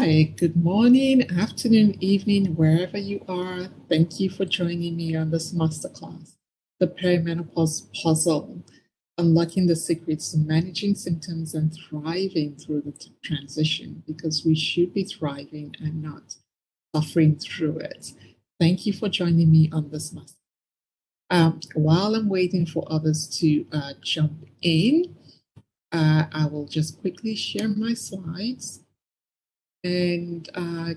Hi, good morning, afternoon, evening, wherever you are. Thank you for joining me on this masterclass, the Perimenopause Puzzle, unlocking the secrets to managing symptoms and thriving through the transition, because we should be thriving and not suffering through it. Thank you for joining me on this masterclass. While I'm waiting for others to jump in, I will just quickly share my slides and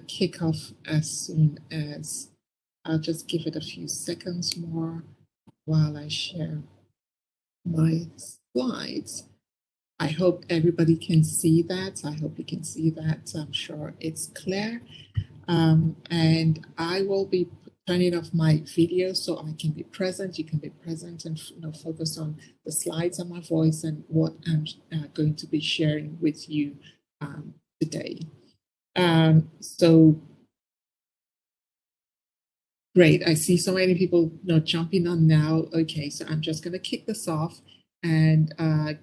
kick off as soon as I'll just give it a few seconds more while I share my slides. I hope everybody can see that. I hope you can see that. I'm sure it's clear. And I will be turning off my video so I can be present. You can be present and focus on the slides and my voice and what I'm going to be sharing with you today. So great. I see so many people jumping on now. Okay, so I'm just going to kick this off and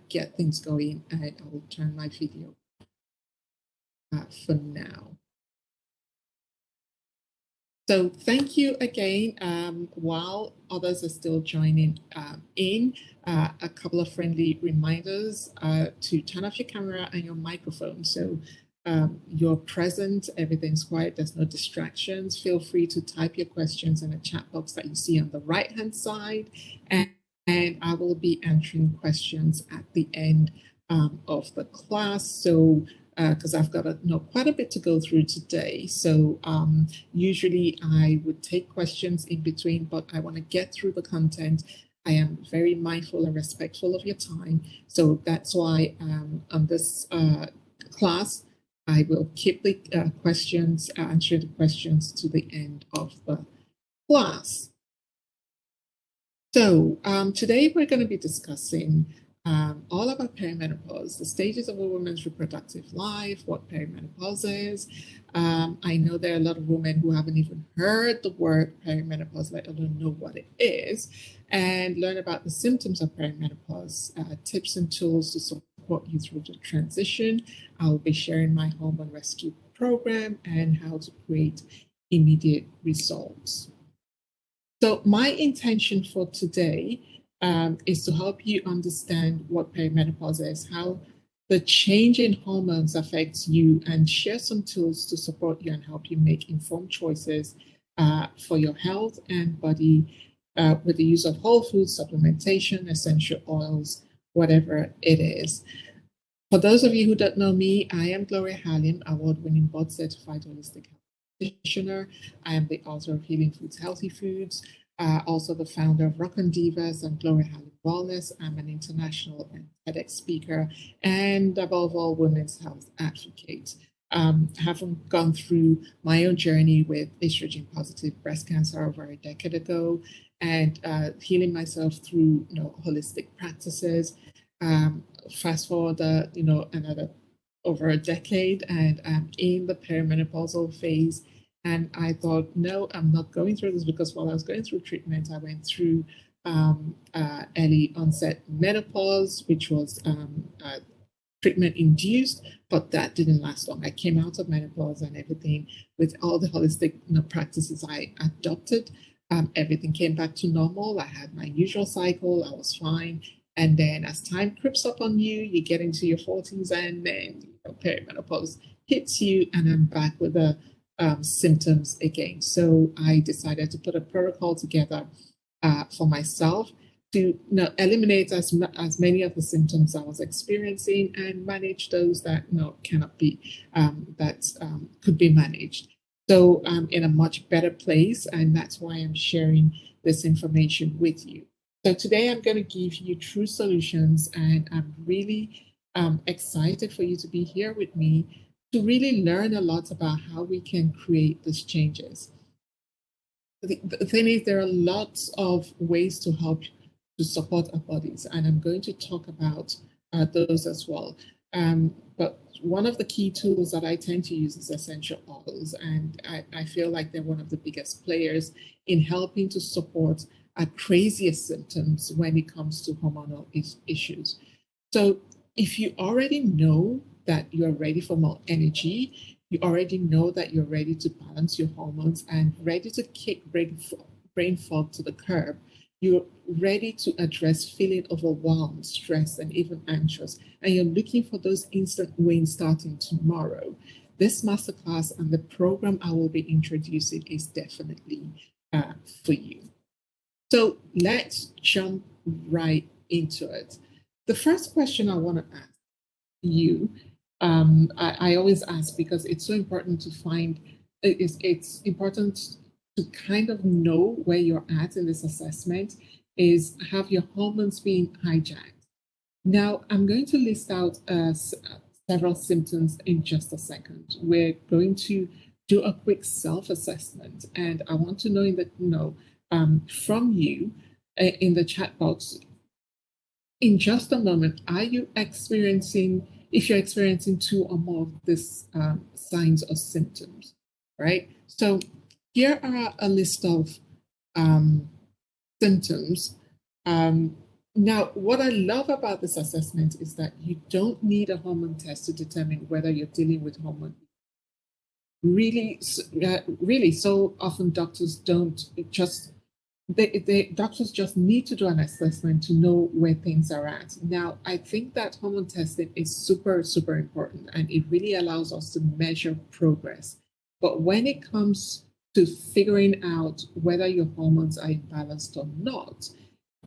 get things going, and I will turn my video for now. So thank you again. While others are still joining in, a couple of friendly reminders to turn off your camera and your microphone. So you're present, everything's quiet, there's no distractions. Feel free to type your questions in the chat box that you see on the right-hand side. And I will be answering questions at the end of the class. So because I've got quite a bit to go through today. So usually I would take questions in between, but I want to get through the content. I am very mindful and respectful of your time. So that's why on this class, I will keep the questions, answer the questions to the end of the class. So today we're going to be discussing all about perimenopause, the stages of a woman's reproductive life, what perimenopause is. I know there are a lot of women who haven't even heard the word perimenopause, let alone know what it is, and learn about the symptoms of perimenopause, tips and tools to support you through the transition. I'll be sharing my hormone rescue program and how to create immediate results. So my intention for today is to help you understand what perimenopause is, how the change in hormones affects you, and share some tools to support you and help you make informed choices for your health and body with the use of whole foods, supplementation, essential oils, whatever it is. For those of you who don't know me, I am Gloria Halim, award-winning board-certified holistic health practitioner. I am the author of Healing Foods, Healthy Foods, also the founder of Rock and Divas and Gloria Halim Wellness. I'm an international and TEDx speaker, and above all, women's health advocate. Having gone through my own journey with estrogen-positive breast cancer over a decade ago, and healing myself through holistic practices. Fast forward, another over a decade, and I'm in the perimenopausal phase. And I thought, no, I'm not going through this, because while I was going through treatment, I went through early onset menopause, which was treatment induced, but that didn't last long. I came out of menopause and everything with all the holistic practices I adopted. Everything came back to normal. I had my usual cycle. I was fine. And then as time creeps up on you, you get into your 40s, and then perimenopause hits you, and I'm back with the symptoms again. So I decided to put a protocol together for myself to eliminate as many of the symptoms I was experiencing and manage those that cannot be, could be managed. So I'm in a much better place, and that's why I'm sharing this information with you. So today I'm going to give you true solutions, and I'm really excited for you to be here with me to really learn a lot about how we can create these changes. The thing is, there are lots of ways to help to support our bodies, and I'm going to talk about those as well. But one of the key tools that I tend to use is essential oils, and I feel like they're one of the biggest players in helping to support our craziest symptoms when it comes to hormonal issues. So if you already know that you're ready for more energy, You already know that you're ready to balance your hormones and ready to kick brain fog to the curb. You're ready to address feeling overwhelmed, stressed, and even anxious. And you're looking for those instant wins starting tomorrow. This masterclass and the program I will be introducing is definitely for you. So let's jump right into it. The first question I want to ask you, I always ask because it's so important to find, it's important to kind of know where you're at in this assessment, is have your hormones been hijacked? Now, I'm going to list out several symptoms in just a second. We're going to do a quick self-assessment, and I want to know from you in the chat box in just a moment. Are you experiencing, if you're experiencing two or more of these signs or symptoms, right? So here are a list of symptoms. Now, what I love about this assessment is that you don't need a hormone test to determine whether you're dealing with hormone. Really, so often doctors don't just, doctors just need to do an assessment to know where things are at. Now, I think that hormone testing is super, super important, and it really allows us to measure progress. But when it comes to figuring out whether your hormones are imbalanced or not,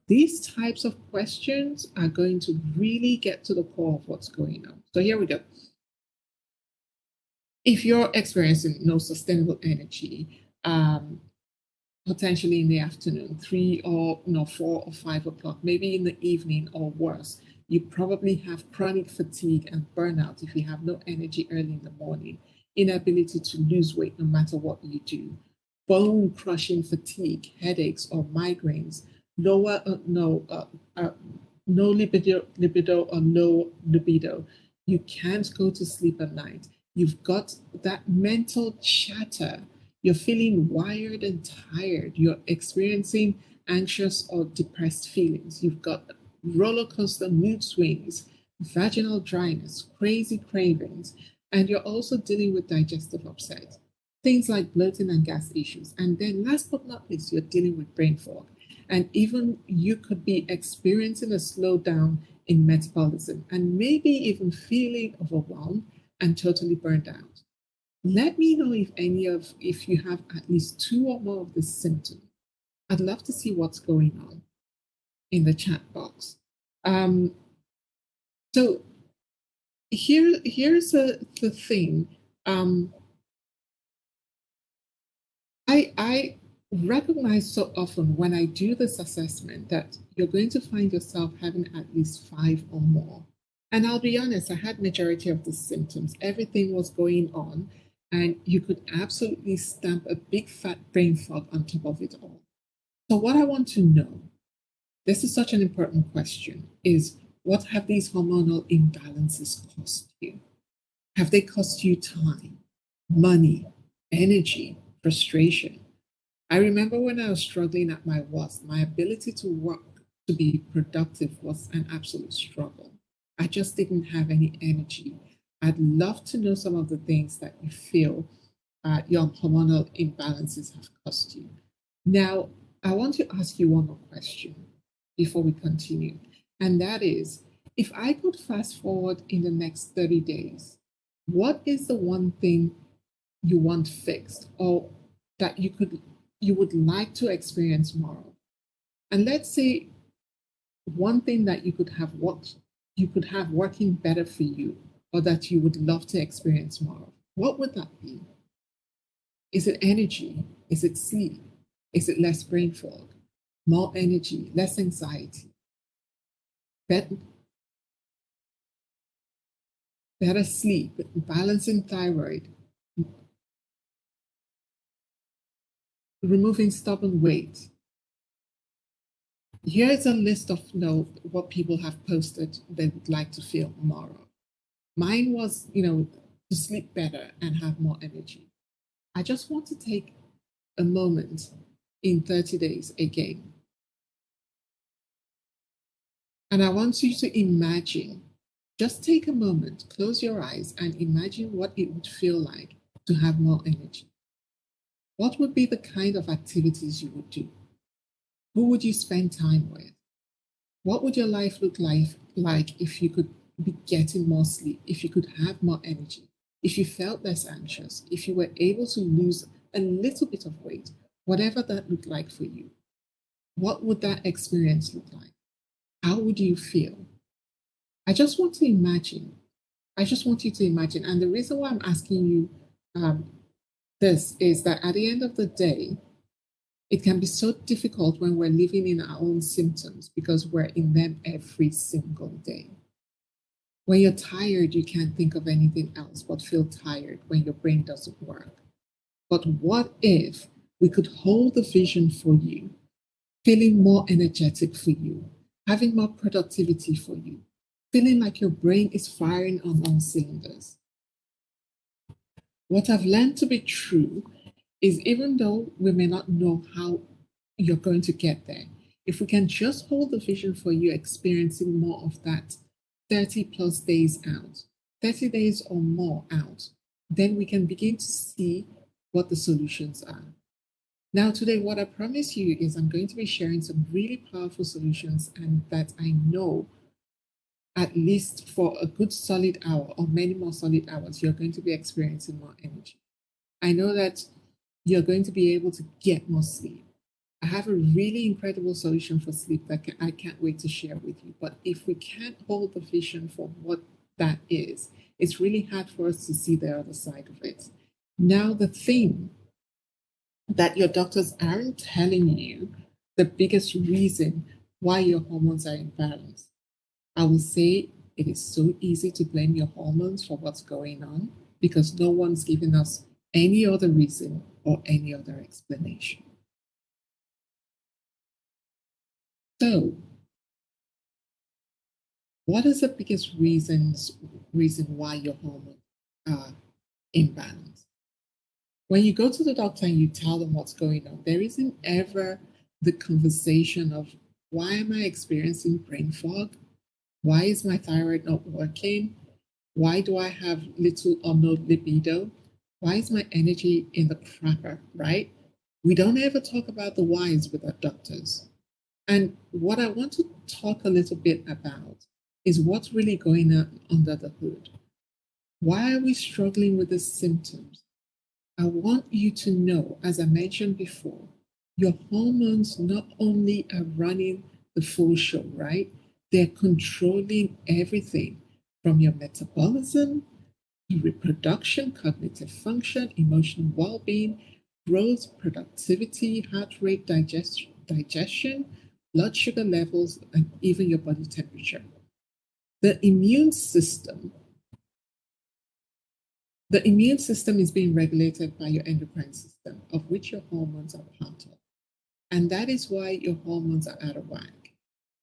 these types of questions are going to really get to the core of what's going on. So here we go. If you're experiencing no sustainable energy, potentially in the afternoon, 4 or 5 o'clock, maybe in the evening or worse, you probably have chronic fatigue and burnout if you have no energy early in the morning, inability to lose weight no matter what you do, bone-crushing fatigue, headaches or migraines, no libido or no libido. You can't go to sleep at night. You've got that mental chatter. You're feeling wired and tired. You're experiencing anxious or depressed feelings. You've got roller coaster mood swings, vaginal dryness, crazy cravings, and you're also dealing with digestive upset, things like bloating and gas issues. And then last but not least, you're dealing with brain fog. And even you could be experiencing a slowdown in metabolism and maybe even feeling overwhelmed and totally burned out. Let me know if you have at least two or more of the symptoms. I'd love to see what's going on in the chat box. So here's the thing. I recognize so often when I do this assessment that you're going to find yourself having at least 5 or more. And I'll be honest, I had majority of the symptoms. Everything was going on, and you could absolutely stamp a big fat brain fog on top of it all. So what I want to know, this is such an important question, is what have these hormonal imbalances cost you? Have they cost you time, money, energy, frustration? I remember when I was struggling at my worst, my ability to work, to be productive was an absolute struggle. I just didn't have any energy. I'd love to know some of the things that you feel your hormonal imbalances have cost you. Now, I want to ask you one more question before we continue. And that is, if I could fast forward in the next 30 days, what is the one thing you want fixed or that you would like to experience more of? And let's say one thing that you could have working better for you, or that you would love to experience more of. What would that be? Is it energy? Is it sleep? Is it less brain fog? More energy, less anxiety? Better sleep, balancing thyroid, removing stubborn weight. Here's a list of what people have posted they would like to feel more of. Mine was, to sleep better and have more energy. I just want to take a moment in 30 days again. And I want you to imagine, just take a moment, close your eyes and imagine what it would feel like to have more energy? What would be the kind of activities you would do? Who would you spend time with? What would your life look like if you could be getting more sleep, if you could have more energy, if you felt less anxious, if you were able to lose a little bit of weight, whatever that looked like for you? What would that experience look like? How would you feel? I just want to imagine. I just want you to imagine. And the reason why I'm asking you this is that at the end of the day, it can be so difficult when we're living in our own symptoms because we're in them every single day. When you're tired, you can't think of anything else but feel tired when your brain doesn't work. But what if we could hold the vision for you, feeling more energetic for you, having more productivity for you, feeling like your brain is firing on all cylinders? What I've learned to be true is even though we may not know how you're going to get there, if we can just hold the vision for you experiencing more of that 30 plus days out, 30 days or more out, then we can begin to see what the solutions are. Now, today, what I promise you is I'm going to be sharing some really powerful solutions and that I know at least for a good solid hour or many more solid hours, you're going to be experiencing more energy. I know that you're going to be able to get more sleep. I have a really incredible solution for sleep that I can't wait to share with you. But if we can't hold the vision for what that is, it's really hard for us to see the other side of it. Now, the thing that your doctors aren't telling you, the biggest reason why your hormones are imbalanced. I will say it is so easy to blame your hormones for what's going on because no one's giving us any other reason or any other explanation. So, what is the biggest reason why your hormones are imbalanced? When you go to the doctor and you tell them what's going on, there isn't ever the conversation of why am I experiencing brain fog? Why is my thyroid not working? Why do I have little or no libido? Why is my energy in the crapper, right? We don't ever talk about the whys with our doctors. And what I want to talk a little bit about is what's really going on under the hood. Why are we struggling with the symptoms? I want you to know, as I mentioned before, your hormones not only are running the full show, right? They're controlling everything from your metabolism to reproduction, cognitive function, emotional well-being, growth, productivity, heart rate, digestion, blood sugar levels, and even your body temperature. The immune system is being regulated by your endocrine system, of which your hormones are part of. And that is why your hormones are out of whack.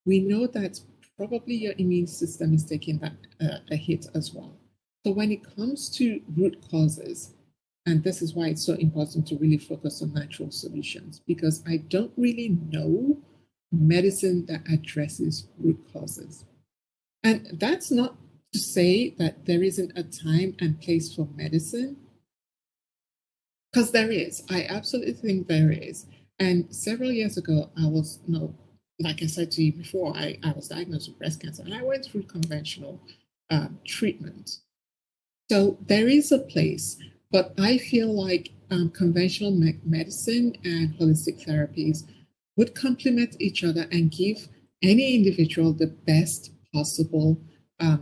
We know that probably your immune system is taking a hit as well. So when it comes to root causes, and this is why it's so important to really focus on natural solutions, because I don't really know medicine that addresses root causes. And that's not to say that there isn't a time and place for medicine, because there is. I absolutely think there is. And several years ago, I was, like I said to you before, I was diagnosed with breast cancer and I went through conventional treatment. So there is a place, but I feel like conventional medicine and holistic therapies would complement each other and give any individual the best possible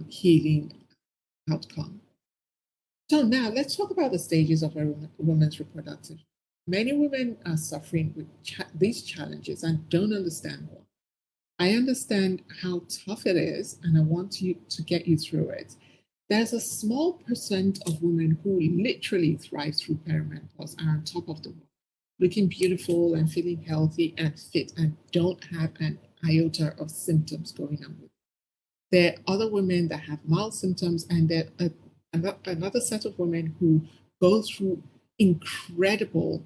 healing outcome. So now let's talk about the stages of a woman's reproductive. Many women are suffering with these challenges and don't understand why. I understand how tough it is, and I want to get you through it. There's a small percent of women who literally thrive through perimenopause, are on top of the world, looking beautiful and feeling healthy and fit, and don't have an iota of symptoms going on with them. There are other women that have mild symptoms, and there are another set of women who go through incredible,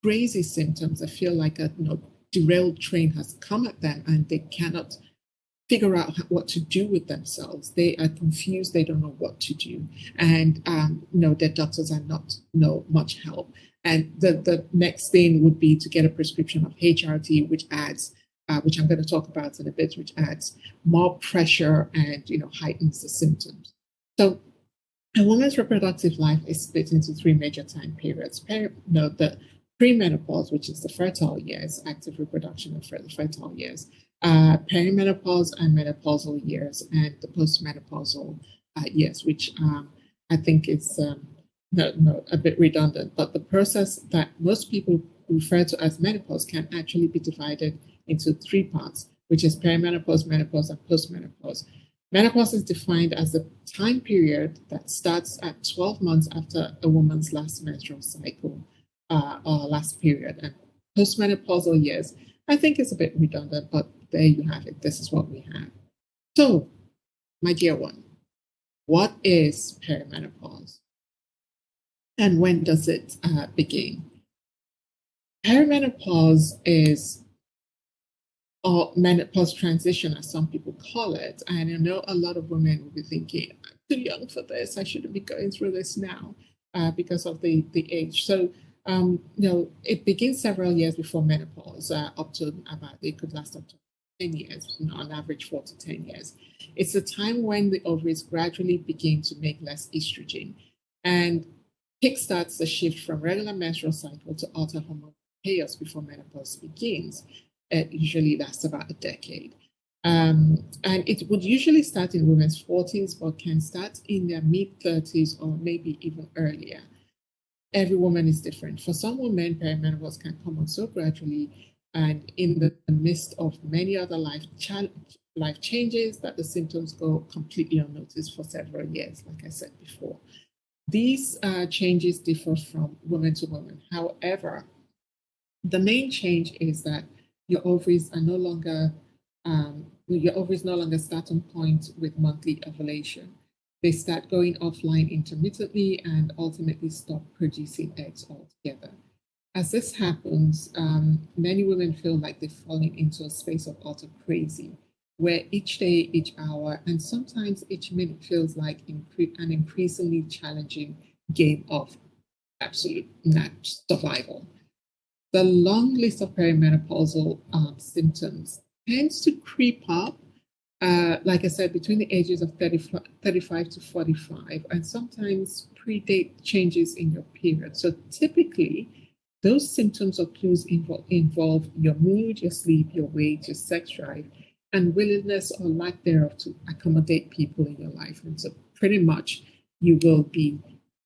crazy symptoms that feel like a derailed train has come at them and they cannot figure out what to do with themselves. They are confused. They don't know what to do. And, their doctors are not much help. And the next thing would be to get a prescription of HRT, which adds, which I'm going to talk about in a bit, which adds more pressure and, heightens the symptoms. So a woman's reproductive life is split into three major time periods. The premenopause, which is the fertile years, active reproduction of the fertile years, perimenopause and menopausal years, and the postmenopausal years, which I think is a bit redundant. But the process that most people refer to as menopause can actually be divided into three parts, which is perimenopause, menopause, and postmenopause. Menopause is defined as the time period that starts at 12 months after a woman's last menstrual cycle or last period. And postmenopausal years, I think it's a bit redundant, but there you have it. This is what we have. So, my dear one, what is perimenopause? And when does it begin? Perimenopause is, or menopause transition, as some people call it. And I know a lot of women will be thinking, I'm too young for this. I shouldn't be going through this now because of the age. So, it begins several years before menopause, up to about, it could last up to 10 years, on average 4 to 10 years. It's a time when the ovaries gradually begin to make less estrogen and kickstarts the shift from regular menstrual cycle to alter hormonal chaos before menopause begins. It usually lasts about a decade. And it would usually start in women's 40s, but can start in their mid-30s or maybe even earlier. Every woman is different. For some women, perimenopause can come on so gradually and in the midst of many other life changes that the symptoms go completely unnoticed for several years, like I said before. These changes differ from woman to woman. However, the main change is that your ovaries no longer start on point with monthly ovulation. They start going offline intermittently and ultimately stop producing eggs altogether. As this happens, many women feel like they're falling into a space of utter crazy, where each day, each hour, and sometimes each minute feels like an increasingly challenging game of absolute survival. The long list of perimenopausal symptoms tends to creep up, like I said, between the ages of 35 to 45, and sometimes predate changes in your period. So typically, those symptoms or clues involve your mood, your sleep, your weight, your sex drive, and willingness or lack thereof to accommodate people in your life. And so pretty much you will be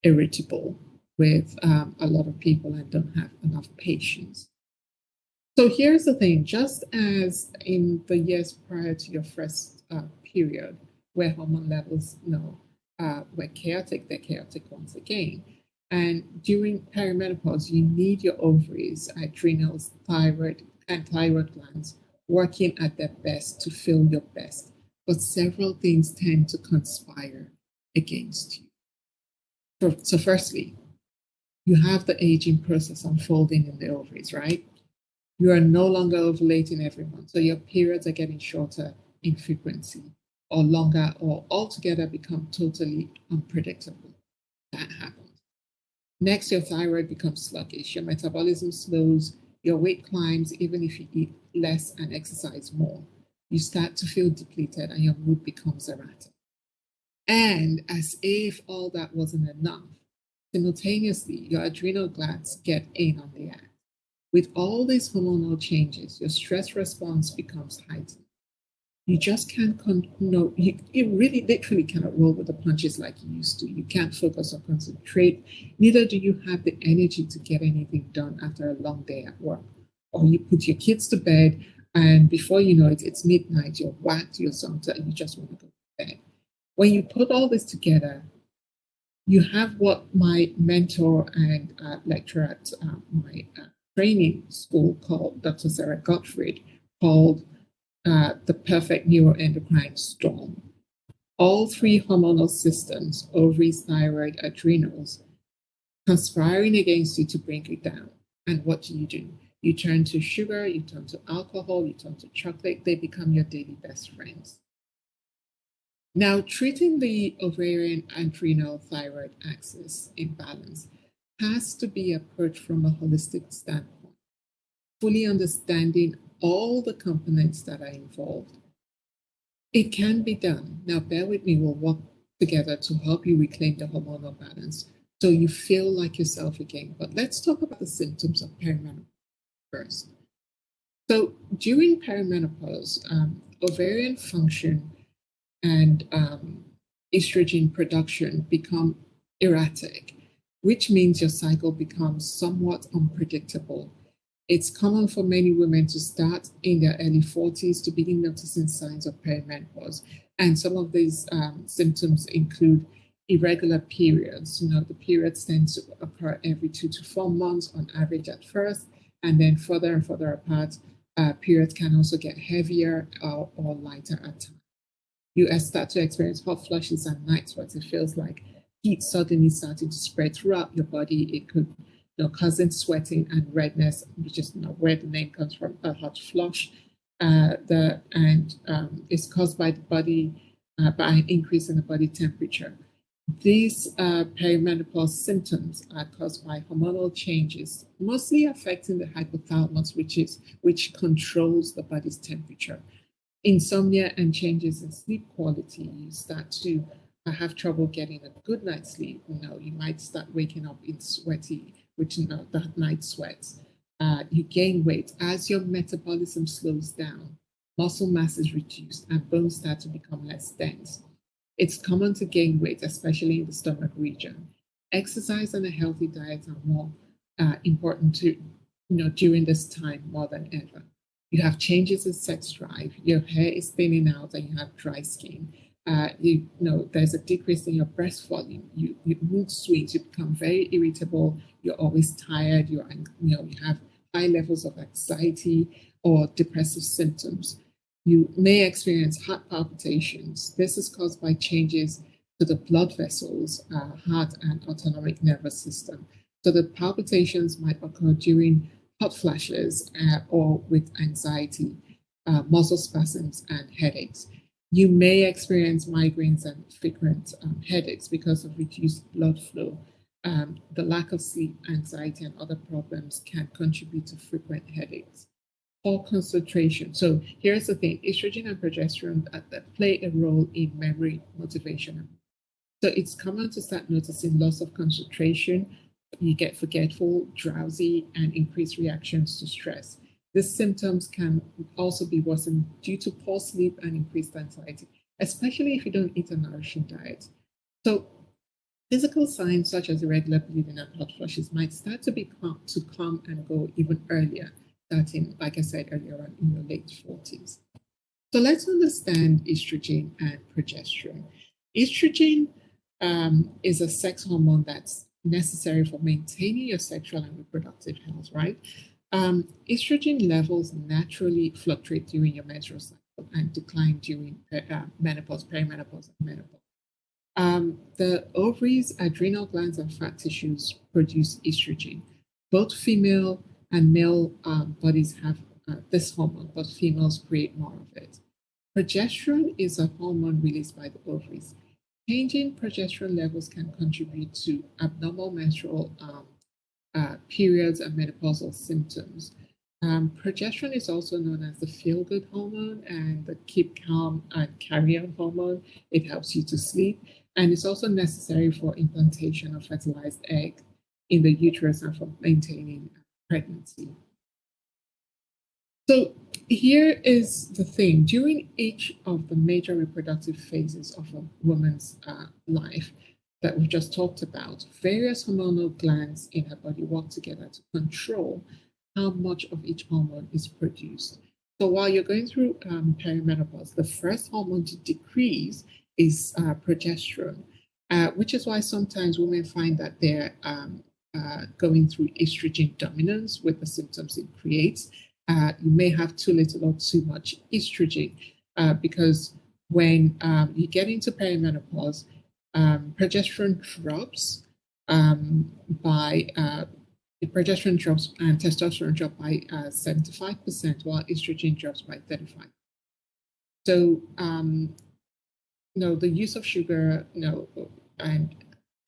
irritable with a lot of people and don't have enough patience. So here's the thing, just as in the years prior to your first period, where hormone levels were chaotic, they're chaotic once again. And during perimenopause, you need your ovaries, adrenals, thyroid, and thyroid glands working at their best to feel your best. But several things tend to conspire against you. So firstly, you have the aging process unfolding in the ovaries, right? You are no longer ovulating every month. So your periods are getting shorter in frequency or longer or altogether become totally unpredictable. That happens. Next, your thyroid becomes sluggish. Your metabolism slows. Your weight climbs even if you eat less and exercise more. You start to feel depleted and your mood becomes erratic. And as if all that wasn't enough, simultaneously, your adrenal glands get in on the act. With all these hormonal changes, your stress response becomes heightened. You just can't, you really literally cannot roll with the punches like you used to. You can't focus or concentrate. Neither do you have the energy to get anything done after a long day at work. Or you put your kids to bed, and before you know it, it's midnight, you're whacked, you're something, and you just want to go to bed. When you put all this together, you have what my mentor and lecturer at my training school called Dr. Sarah Gottfried called the perfect neuroendocrine storm. All three hormonal systems, ovaries, thyroid, adrenals, conspiring against you to bring you down. And what do? You turn to sugar, you turn to alcohol, you turn to chocolate. They become your daily best friends. Now, treating the ovarian adrenal thyroid axis imbalance has to be approached from a holistic standpoint, fully understanding all the components that are involved. It can be done. Now, bear with me, we'll work together to help you reclaim the hormonal balance so you feel like yourself again. But let's talk about the symptoms of perimenopause first. So, during perimenopause, ovarian function and estrogen production become erratic, which means your cycle becomes somewhat unpredictable. It's common for many women to start in their early 40s to begin noticing signs of perimenopause. And some of these symptoms include irregular periods. The periods tend to occur every 2 to 4 months on average at first, and then further and further apart. Periods can also get heavier or lighter at times. You start to experience hot flushes and night sweats. It feels like heat suddenly starting to spread throughout your body. It could causing sweating and redness, which is where the name comes from, a hot flush. It's caused by the body, by an increase in the body temperature. These perimenopause symptoms are caused by hormonal changes, mostly affecting the hypothalamus, which controls the body's temperature. Insomnia and changes in sleep quality. You start to have trouble getting a good night's sleep. You might start waking up in sweaty, that night sweats. You gain weight as your metabolism slows down. Muscle mass is reduced and bones start to become less dense. It's common to gain weight, especially in the stomach region. Exercise and a healthy diet are more important during this time more than ever. You have changes in sex drive. Your hair is thinning out and you have dry skin. There's a decrease in your breast volume. You mood swings. You become very irritable. You're always tired. You have high levels of anxiety or depressive symptoms. You may experience heart palpitations. This is caused by changes to the blood vessels, heart, and autonomic nervous system. So the palpitations might occur during hot flashes or with anxiety, muscle spasms, and headaches. You may experience migraines and frequent headaches because of reduced blood flow. The lack of sleep, anxiety, and other problems can contribute to frequent headaches. Poor concentration. So here's the thing: estrogen and progesterone play a role in memory, motivation. So it's common to start noticing loss of concentration. You get forgetful, drowsy, and increased reactions to stress. These symptoms can also be worsened due to poor sleep and increased anxiety, especially if you don't eat a nourishing diet. So physical signs such as irregular bleeding and hot flushes might start to come and go even earlier, starting, like I said earlier on, in your late 40s. So let's understand estrogen and progesterone. Estrogen is a sex hormone that's necessary for maintaining your sexual and reproductive health, right? Estrogen levels naturally fluctuate during your menstrual cycle and decline during menopause, perimenopause, and menopause. The ovaries, adrenal glands, and fat tissues produce estrogen. Both female and male bodies have this hormone, but females create more of it. Progesterone is a hormone released by the ovaries. Changing progesterone levels can contribute to abnormal menstrual periods and menopausal symptoms. Progesterone is also known as the feel-good hormone and the keep calm and carry-on hormone. It helps you to sleep, and it's also necessary for implantation of fertilized egg in the uterus and for maintaining pregnancy. So here is the thing. During each of the major reproductive phases of a woman's life that we've just talked about, various hormonal glands in her body work together to control how much of each hormone is produced. So while you're going through perimenopause, the first hormone to decrease is progesterone, which is why sometimes women find that they're going through estrogen dominance with the symptoms it creates. You may have too little or too much estrogen because when you get into perimenopause, progesterone drops by the progesterone drops and testosterone drop by 75%, while estrogen drops by 35%. So, the use of sugar, and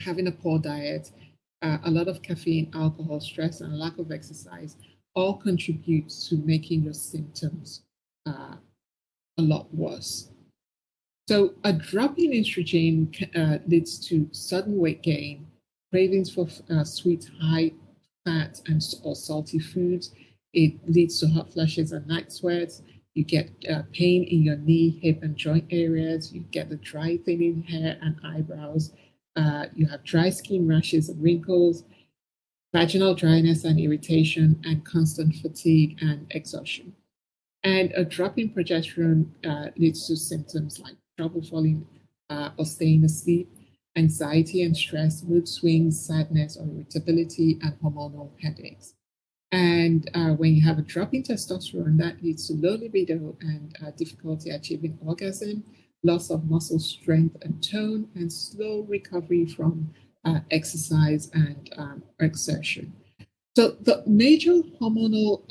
having a poor diet, a lot of caffeine, alcohol, stress, and lack of exercise all contribute to making your symptoms a lot worse. So a drop in estrogen leads to sudden weight gain, cravings for sweet, high fat or salty foods. It leads to hot flashes and night sweats. You get pain in your knee, hip, and joint areas. You get the dry, thinning hair and eyebrows. You have dry skin rashes and wrinkles, vaginal dryness and irritation, and constant fatigue and exhaustion. And a drop in progesterone leads to symptoms like trouble falling or staying asleep, anxiety and stress, mood swings, sadness or irritability, and hormonal headaches. And when you have a drop in testosterone, that leads to low libido and difficulty achieving orgasm, loss of muscle strength and tone, and slow recovery from exercise and exertion. So the major hormonal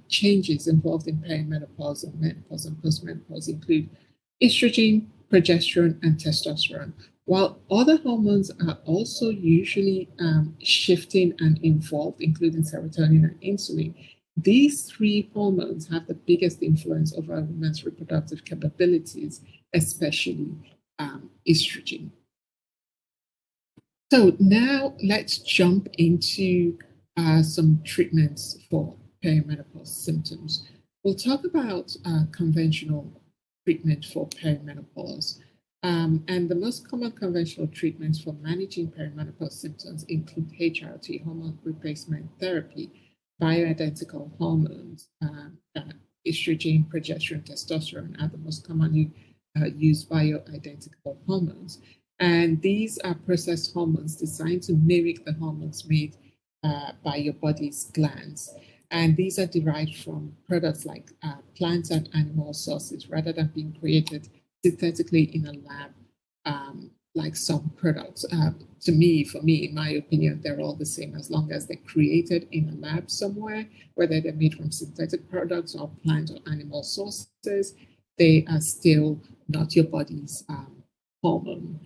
changes involved in perimenopause and menopause and postmenopause include estrogen, progesterone, and testosterone, while other hormones are also usually shifting and involved, including serotonin and insulin. These three hormones have the biggest influence over a woman's reproductive capabilities, especially estrogen. So now let's jump into some treatments for perimenopause symptoms. We'll talk about conventional treatment for perimenopause. And the most common conventional treatments for managing perimenopause symptoms include HRT, hormone replacement therapy, bioidentical hormones, estrogen, progesterone, testosterone are the most commonly used bioidentical hormones. And these are processed hormones designed to mimic the hormones made by your body's glands. And these are derived from products like plant and animal sources rather than being created synthetically in a lab, like some products. For me, in my opinion, they're all the same as long as they're created in a lab somewhere, whether they're made from synthetic products or plant or animal sources, they are still not your body's hormone.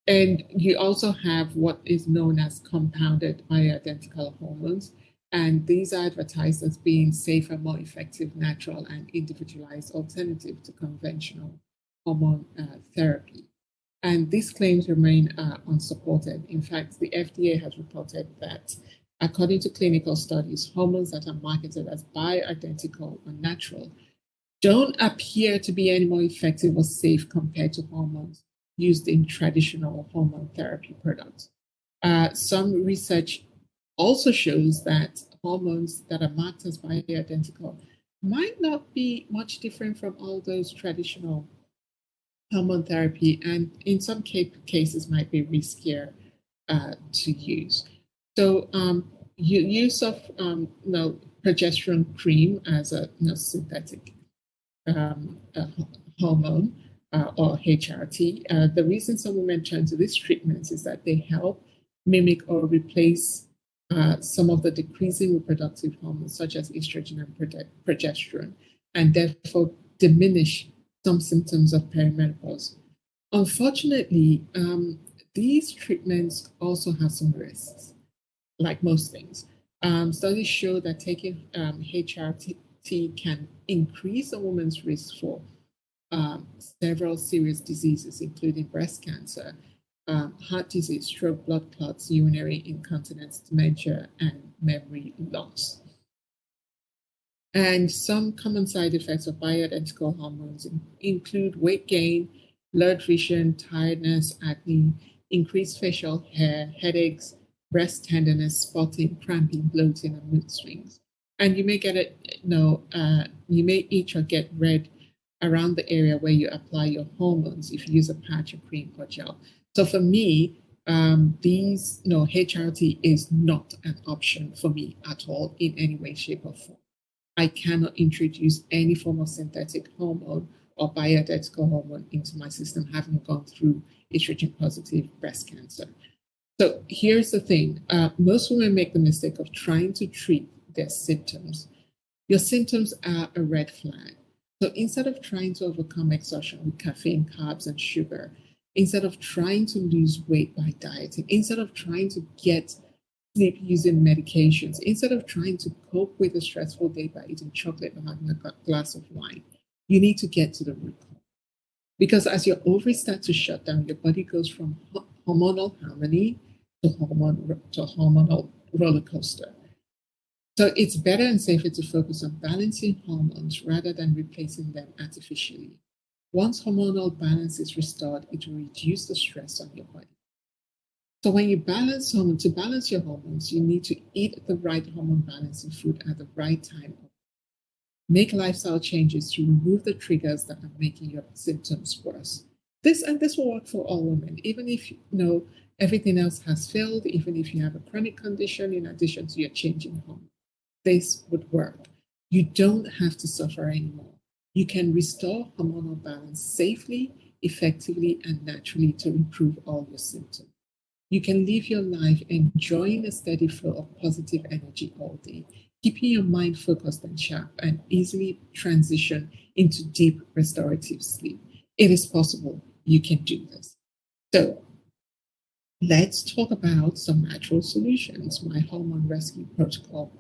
And you also have what is known as compounded bioidentical hormones. And these are advertised as being safer, more effective, natural, and individualized alternative to conventional hormone therapy. And these claims remain unsupported. In fact, the FDA has reported that according to clinical studies, hormones that are marketed as bioidentical or natural don't appear to be any more effective or safe compared to hormones used in traditional hormone therapy products. Some research also shows that hormones that are marked as bioidentical might not be much different from all those traditional hormone therapy, and in some cases might be riskier to use. So, use of progesterone cream as a synthetic hormone or HRT. The reason some women turn to these treatments is that they help mimic or replace some of the decreasing reproductive hormones, such as estrogen and progesterone, and therefore diminish some symptoms of perimenopause. Unfortunately, these treatments also have some risks, like most things. Studies show that taking HRT can increase a woman's risk for several serious diseases, including breast cancer, heart disease, stroke, blood clots, urinary incontinence, dementia, and memory loss. And some common side effects of bioidentical hormones include weight gain, blurred vision, tiredness, acne, increased facial hair, headaches, breast tenderness, spotting, cramping, bloating, and mood swings. And you may get it, you may itch or get red around the area where you apply your hormones if you use a patch or cream or gel. So for me, HRT is not an option for me at all in any way, shape, or form. I cannot introduce any form of synthetic hormone or bioidentical hormone into my system, having gone through estrogen positive breast cancer. So here's the thing. Most women make the mistake of trying to treat their symptoms. Your symptoms are a red flag. So instead of trying to overcome exhaustion with caffeine, carbs, and sugar, instead of trying to lose weight by dieting, instead of trying to get sleep using medications, instead of trying to cope with a stressful day by eating chocolate or having a glass of wine, you need to get to the root cause. Because as your ovaries start to shut down, your body goes from hormonal harmony to hormonal roller coaster. So it's better and safer to focus on balancing hormones rather than replacing them artificially. Once hormonal balance is restored, it will reduce the stress on your body. So when you balance hormones, to balance your hormones, you need to eat the right hormone balancing food at the right time. Make lifestyle changes to remove the triggers that are making your symptoms worse. This will work for all women, even if you know everything else has failed, even if you have a chronic condition in addition to your changing hormone. This would work. You don't have to suffer anymore. You can restore hormonal balance safely, effectively, and naturally to improve all your symptoms. You can live your life enjoying a steady flow of positive energy all day, keeping your mind focused and sharp, and easily transition into deep restorative sleep. It is possible. You can do this. So let's talk about some natural solutions, my hormone rescue protocol.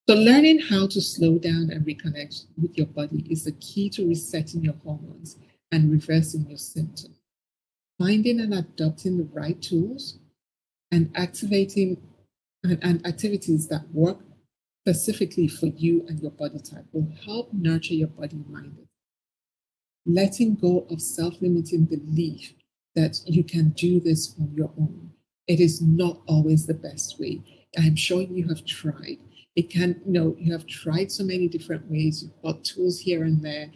So learning how to slow down and reconnect with your body is the key to resetting your hormones and reversing your symptoms. Finding and adopting the right tools and activating and activities that work specifically for you and your body type will help nurture your body mind. Letting go of self-limiting belief that you can do this on your own. It is not always the best way. I'm sure you have tried. It can, you have tried so many different ways. You've got tools here and there.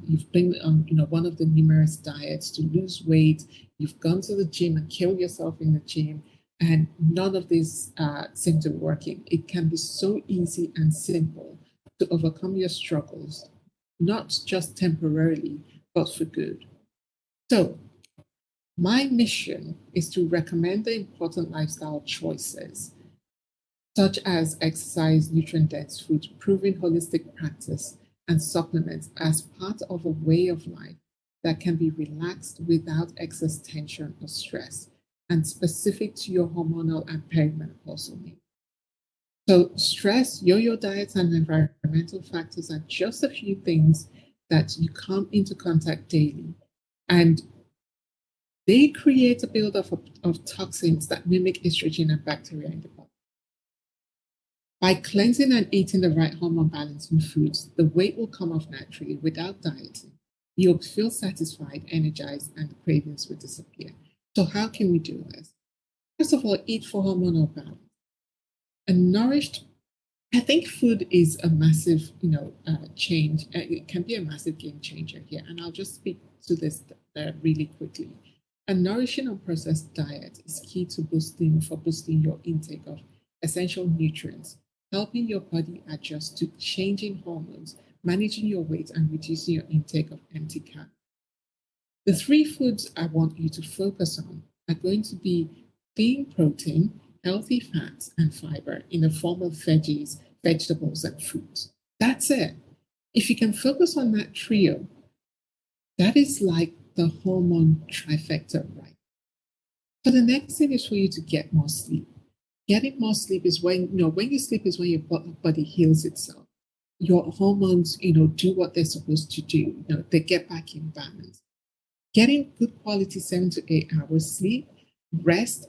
You've been on, one of the numerous diets to lose weight. You've gone to the gym and killed yourself in the gym, and none of these seem to be working. It can be so easy and simple to overcome your struggles, not just temporarily, but for good. So, my mission is to recommend the important lifestyle choices, such as exercise, nutrient dense food, proven holistic practice, and supplements as part of a way of life that can be relaxed without excess tension or stress and specific to your hormonal and perimenopausal needs. So, stress, yo yo diets, and environmental factors are just a few things that you come into contact daily. And they create a buildup of toxins that mimic estrogen and bacteria in the body. By cleansing and eating the right hormone balancing foods, the weight will come off naturally without dieting. You'll feel satisfied, energized, and the cravings will disappear. So, how can we do this? First of all, eat for hormonal balance. A nourished, I think food is a massive, change. It can be a massive game changer here. And I'll just speak to this really quickly. A nourishing unprocessed diet is key to boosting your intake of essential nutrients, helping your body adjust to changing hormones, managing your weight, and reducing your intake of empty calories. The three foods I want you to focus on are going to be clean protein, healthy fats, and fiber in the form of veggies, vegetables, and fruits. That's it. If you can focus on that trio, that is like the hormone trifecta, right? So the next thing is for you to get more sleep. Getting more sleep is when you sleep is when your body heals itself. Your hormones, do what they're supposed to do. They get back in balance. Getting good quality 7 to 8 hours sleep, rest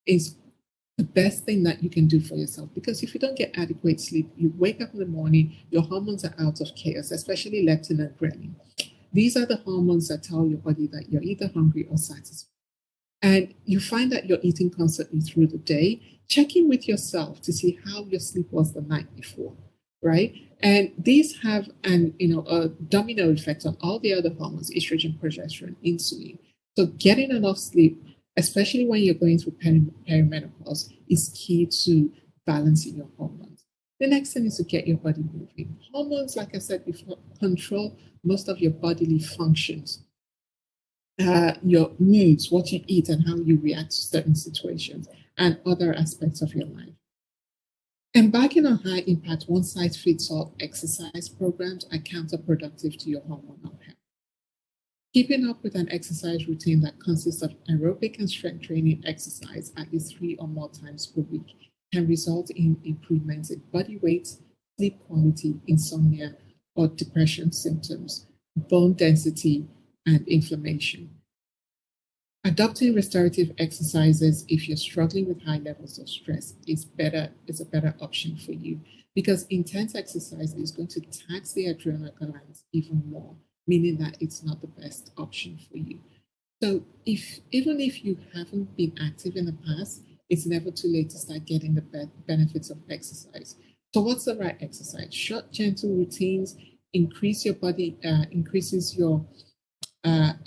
is the best thing that you can do for yourself. Because if you don't get adequate sleep, you wake up in the morning, your hormones are out of chaos, especially leptin and ghrelin. These are the hormones that tell your body that you're either hungry or satisfied. And you find that you're eating constantly through the day. Check in with yourself to see how your sleep was the night before, right? And these have a domino effect on all the other hormones, estrogen, progesterone, insulin. So getting enough sleep, especially when you're going through perimenopause, is key to balancing your hormones. The next thing is to get your body moving. Hormones, like I said before, control most of your bodily functions. your moods, what you eat, and how you react to certain situations, and other aspects of your life. Embarking on high impact, one size fits all exercise programs are counterproductive to your hormonal health. Keeping up with an exercise routine that consists of aerobic and strength training exercise at least 3 or more times per week can result in improvements in body weight, sleep quality, insomnia, or depression symptoms, bone density, and inflammation. Adopting restorative exercises if you're struggling with high levels of stress is a better option for you, because intense exercise is going to tax the adrenal glands even more, meaning that it's not the best option for you. So even if you haven't been active in the past, it's never too late to start getting the benefits of exercise. So what's the right exercise? Short, gentle routines increases your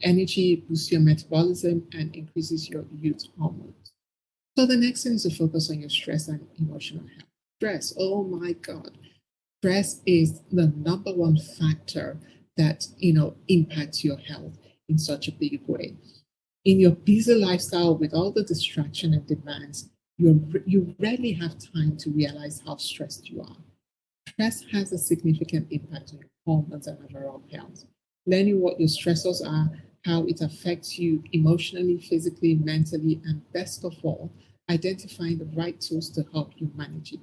energy, boosts your metabolism, and increases your youth hormones. So the next thing is to focus on your stress and emotional health. Stress, oh my God. Stress is the number one factor that, impacts your health in such a big way. In your busy lifestyle with all the distraction and demands, you rarely have time to realize how stressed you are. Stress has a significant impact on your hormones and overall health. Learning what your stressors are, how it affects you emotionally, physically, mentally, and best of all, identifying the right tools to help you manage it.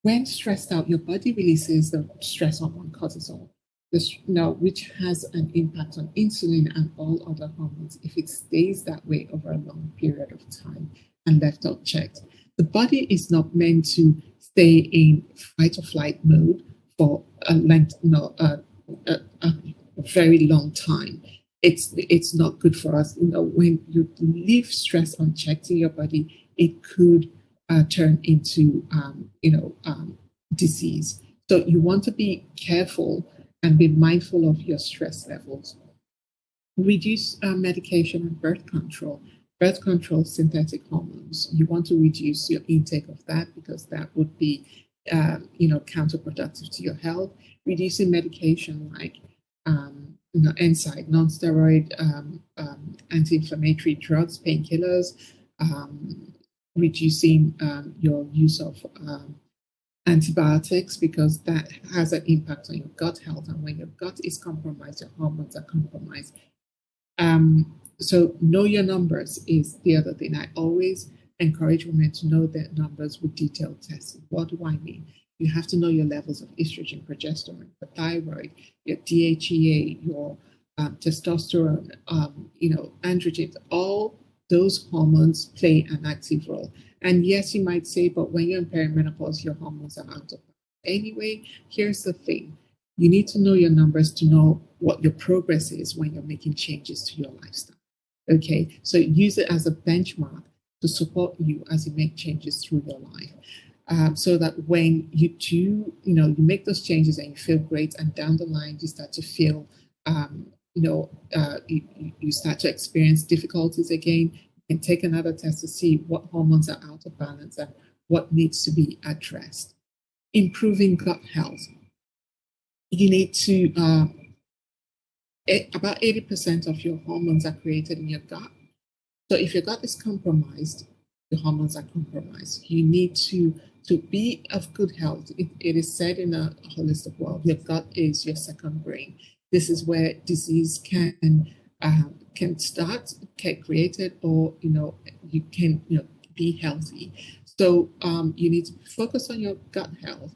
When stressed out, your body releases the stress hormone cortisol, which has an impact on insulin and all other hormones if it stays that way over a long period of time and left unchecked. The body is not meant to stay in fight or flight mode for a very long time. It's not good for us. When you leave stress unchecked in your body, it could turn into disease. So you want to be careful and be mindful of your stress levels. Reduce medication and birth control. Birth control, synthetic hormones. You want to reduce your intake of that because that would be, counterproductive to your health. Reducing medication like, NSAID, non-steroid anti-inflammatory drugs, painkillers. Reducing your use of antibiotics, because that has an impact on your gut health. And when your gut is compromised, your hormones are compromised. So know your numbers is the other thing. I always encourage women to know their numbers with detailed testing. What do I mean? You have to know your levels of estrogen, progesterone, the thyroid, your DHEA, your testosterone, androgens. All those hormones play an active role. And yes, you might say, but when you're in perimenopause, your hormones are out of balance. Anyway, here's the thing. You need to know your numbers to know what your progress is when you're making changes to your lifestyle. Okay, so use it as a benchmark to support you as you make changes through your life. So that when you do, you make those changes and you feel great, and down the line you start to feel, you start to experience difficulties again, and take another test to see what hormones are out of balance and what needs to be addressed. Improving gut health. You need to, about 80% of your hormones are created in your gut. So if your gut is compromised, your hormones are compromised. You need to be of good health. It is said in a holistic world, your gut is your second brain. This is where disease can start, get created, or you can be healthy. So you need to focus on your gut health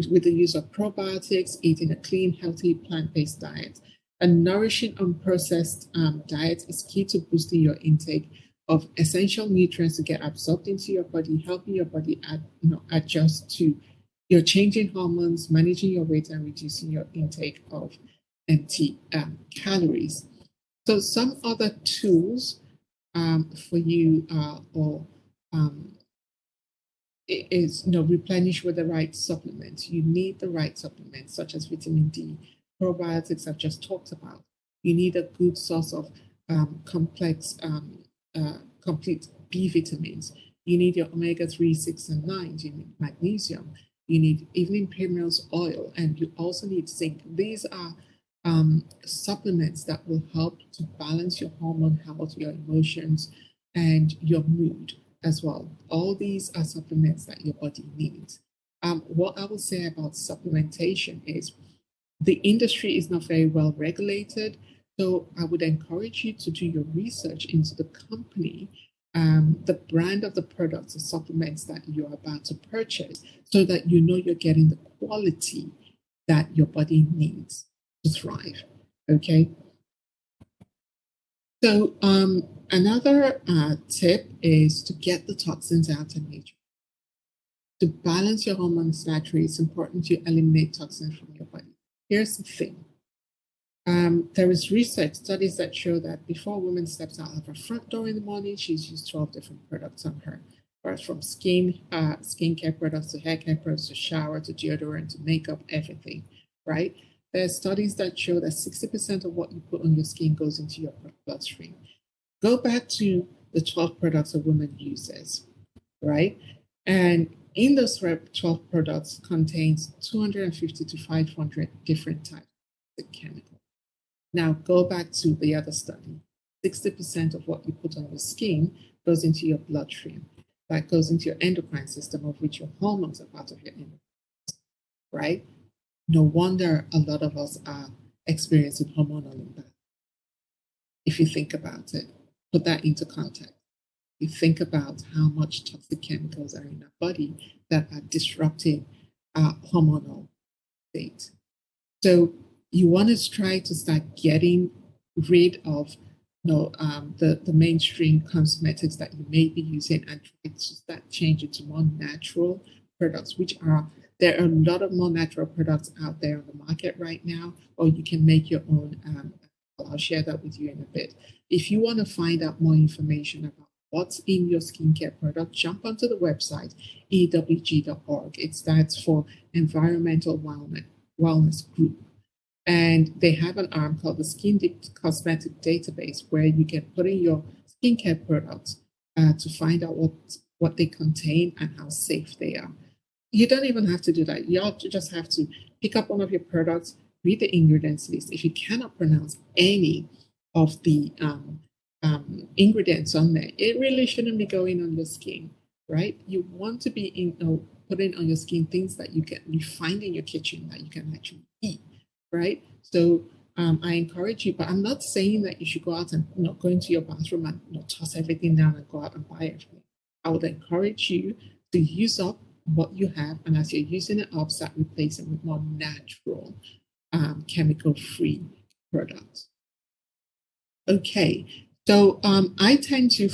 with the use of probiotics, eating a clean, healthy, plant-based diet. A nourishing, unprocessed diet is key to boosting your intake of essential nutrients to get absorbed into your body, helping your body adjust to your changing hormones, managing your weight, and reducing your intake of empty calories. So some other tools for you is replenish with the right supplements. You need the right supplements such as vitamin D, probiotics I've just talked about. You need a good source of complex, complete B vitamins. You need your omega-3, 6, and 9. You need magnesium. You need evening primrose oil, and you also need zinc. These are supplements that will help to balance your hormone health, your emotions, and your mood as well. All these are supplements that your body needs. What I will say about supplementation is the industry is not very well regulated. So I would encourage you to do your research into the company, the brand of the products or supplements that you're about to purchase, so that you know you're getting the quality that your body needs to thrive. Okay. So another tip is to get the toxins out of nature. To balance your hormones naturally, it's important to eliminate toxins from your body. Here's the thing. There is research studies that show that before a woman steps out of her front door in the morning, she's used 12 different products on her, from skincare products to hair care products to shower to deodorant to makeup, everything, right? There are studies that show that 60% of what you put on your skin goes into your bloodstream. Go back to the 12 products a woman uses, right? And in those 12 products contains 250 to 500 different types of chemicals. Now go back to the other study. 60% of what you put on your skin goes into your bloodstream. That goes into your endocrine system, of which your hormones are part of your endocrine system, right? No wonder a lot of us are experiencing hormonal imbalance. If you think about it, put that into context. You think about how much toxic chemicals are in our body that are disrupting our hormonal state. So you want to try to start getting rid of the mainstream cosmetics that you may be using and try to start changing to more natural products, there are a lot of more natural products out there on the market right now, or you can make your own. I'll share that with you in a bit. If you want to find out more information about what's in your skincare product, jump onto the website, ewg.org. It stands for Environmental Wellness Group. And they have an arm called the Skin Cosmetic Database, where you can put in your skincare products to find out what they contain and how safe they are. You don't even have to do that. You just have to pick up one of your products, read the ingredients list. If you cannot pronounce any of the ingredients on there, it really shouldn't be going on your skin, right? You want to be putting on your skin things that you find in your kitchen that you can actually eat, right? So I encourage you, but I'm not saying that you should go out and go into your bathroom and toss everything down and go out and buy everything. I would encourage you to use up what you have, and as you're using it up, start replacing with more natural, chemical-free products. Okay, so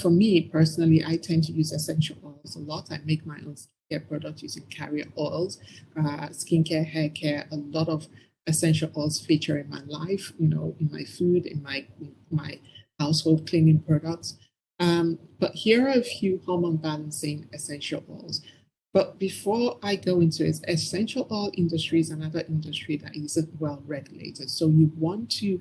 for me personally, I tend to use essential oils a lot. I make my own skincare products using carrier oils, skincare, hair care, a lot of essential oils feature in my life, in my food, in my household cleaning products. But here are a few hormone balancing essential oils. But before I go into it, essential oil industry is another industry that isn't well regulated. So you want to,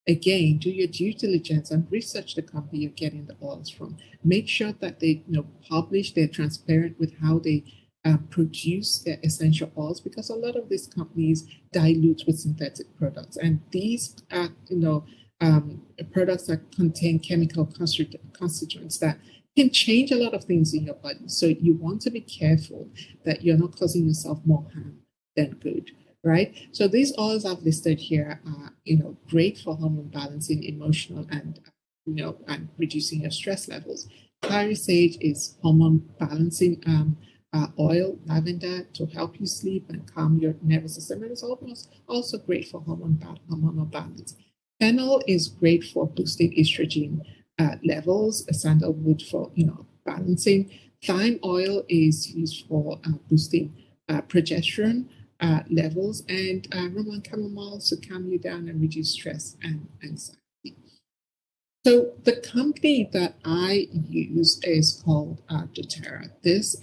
again, do your due diligence and research the company you're getting the oils from. Make sure that they publish, they're transparent with how they produce their essential oils, because a lot of these companies dilute with synthetic products. And these are, products that contain chemical constituents that can change a lot of things in your body. So you want to be careful that you're not causing yourself more harm than good, right? So these oils I've listed here are, great for hormone balancing, emotional, and reducing your stress levels. Clary sage is hormone balancing oil. Lavender to help you sleep and calm your nervous system. And it's also great for hormonal balance. Fennel is great for boosting estrogen levels. Sandalwood for balancing. Thyme oil is used for boosting progesterone levels, and Roman chamomile to calm you down and reduce stress and anxiety. So the company that I use is called doTERRA. This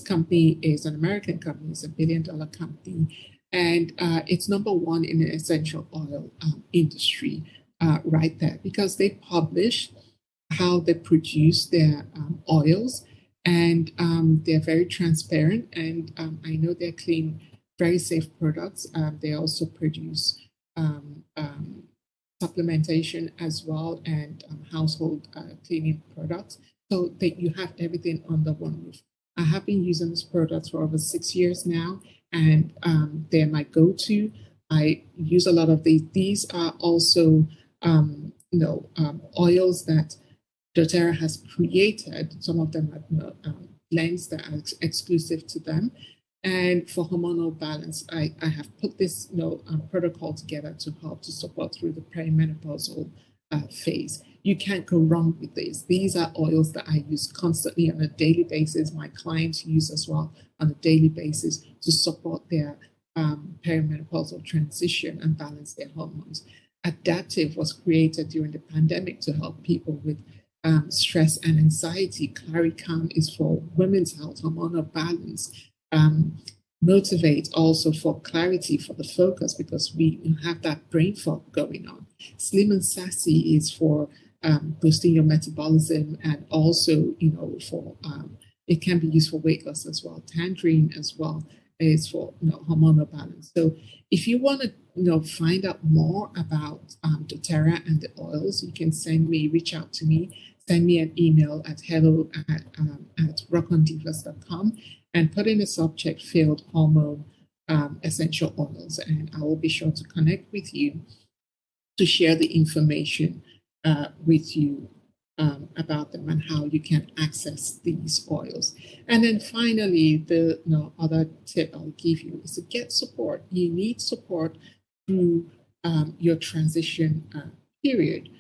company is an American company. It's $1 billion company, and it's number one in the essential oil industry. Right there, because they publish how they produce their oils, and they're very transparent, and I know they're clean very safe products. They also produce supplementation as well, and household cleaning products, so that you have everything under one roof. I have been using this product for over 6 years now, and they're my go-to. I use a lot of these. These are also oils that doTERRA has created. Some of them are blends that are exclusive to them. And for hormonal balance, I have put this protocol together to help to support through the perimenopausal phase. You can't go wrong with this. These are oils that I use constantly on a daily basis. My clients use as well on a daily basis to support their perimenopausal transition and balance their hormones. Adaptive was created during the pandemic to help people with stress and anxiety. Claricam is for women's health, hormonal balance. Motivate also for clarity, for the focus, because we have that brain fog going on. Slim and Sassy is for boosting your metabolism, and also for it can be used for weight loss as well. Tangerine as well is for hormonal balance. So if you want to find out more about doTERRA and the oils, you can reach out to me, send me an email at hello@rockondivas.com, and put in the subject field hormone essential oils, and I will be sure to connect with you to share the information with you about them and how you can access these oils. And then finally, the other tip I'll give you is to get support. You need support through your transition period.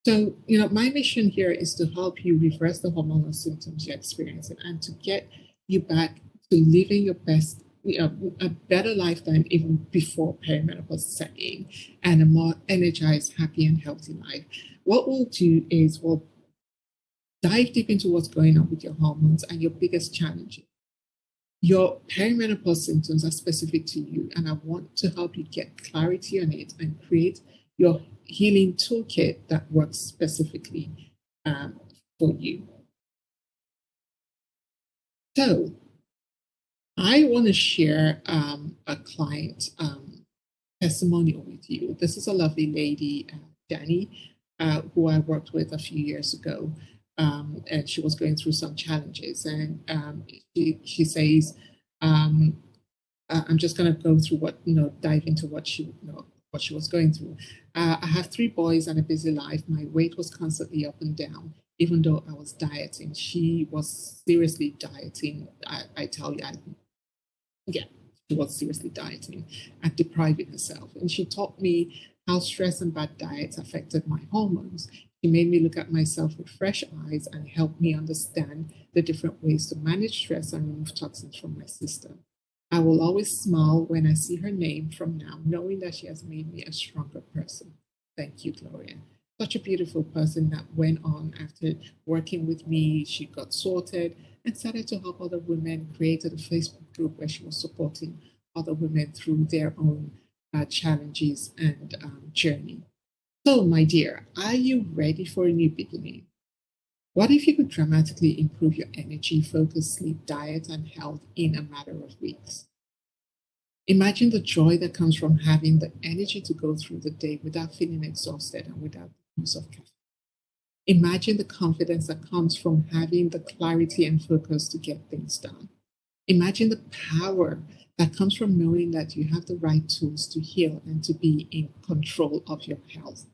So, my mission here is to help you reverse the hormonal symptoms you're experiencing and to get you back to living your best, a better life than even before perimenopause set in, and a more energized, happy, and healthy life. What we'll do is we'll dive deep into what's going on with your hormones and your biggest challenges. Your perimenopause symptoms are specific to you, and I want to help you get clarity on it and create your healing toolkit that works specifically for you. So I want to share a client testimonial with you. This is a lovely lady, Danny, who I worked with a few years ago, and she was going through some challenges. And she says, I'm just going to go through dive into what she was going through. I have 3 boys and a busy life. My weight was constantly up and down, even though I was dieting. She was seriously dieting. I tell you, she was seriously dieting and depriving herself. And she taught me how stress and bad diets affected my hormones. She made me look at myself with fresh eyes and helped me understand the different ways to manage stress and remove toxins from my system. I will always smile when I see her name from now, knowing that she has made me a stronger person. Thank you, Gloria. Such a beautiful person that went on after working with me. She got sorted and started to help other women, created a Facebook group where she was supporting other women through their own challenges and journey. So, my dear, are you ready for a new beginning? What if you could dramatically improve your energy, focus, sleep, diet, and health in a matter of weeks? Imagine the joy that comes from having the energy to go through the day without feeling exhausted and without the use of caffeine. Imagine the confidence that comes from having the clarity and focus to get things done. Imagine the power that comes from knowing that you have the right tools to heal and to be in control of your health.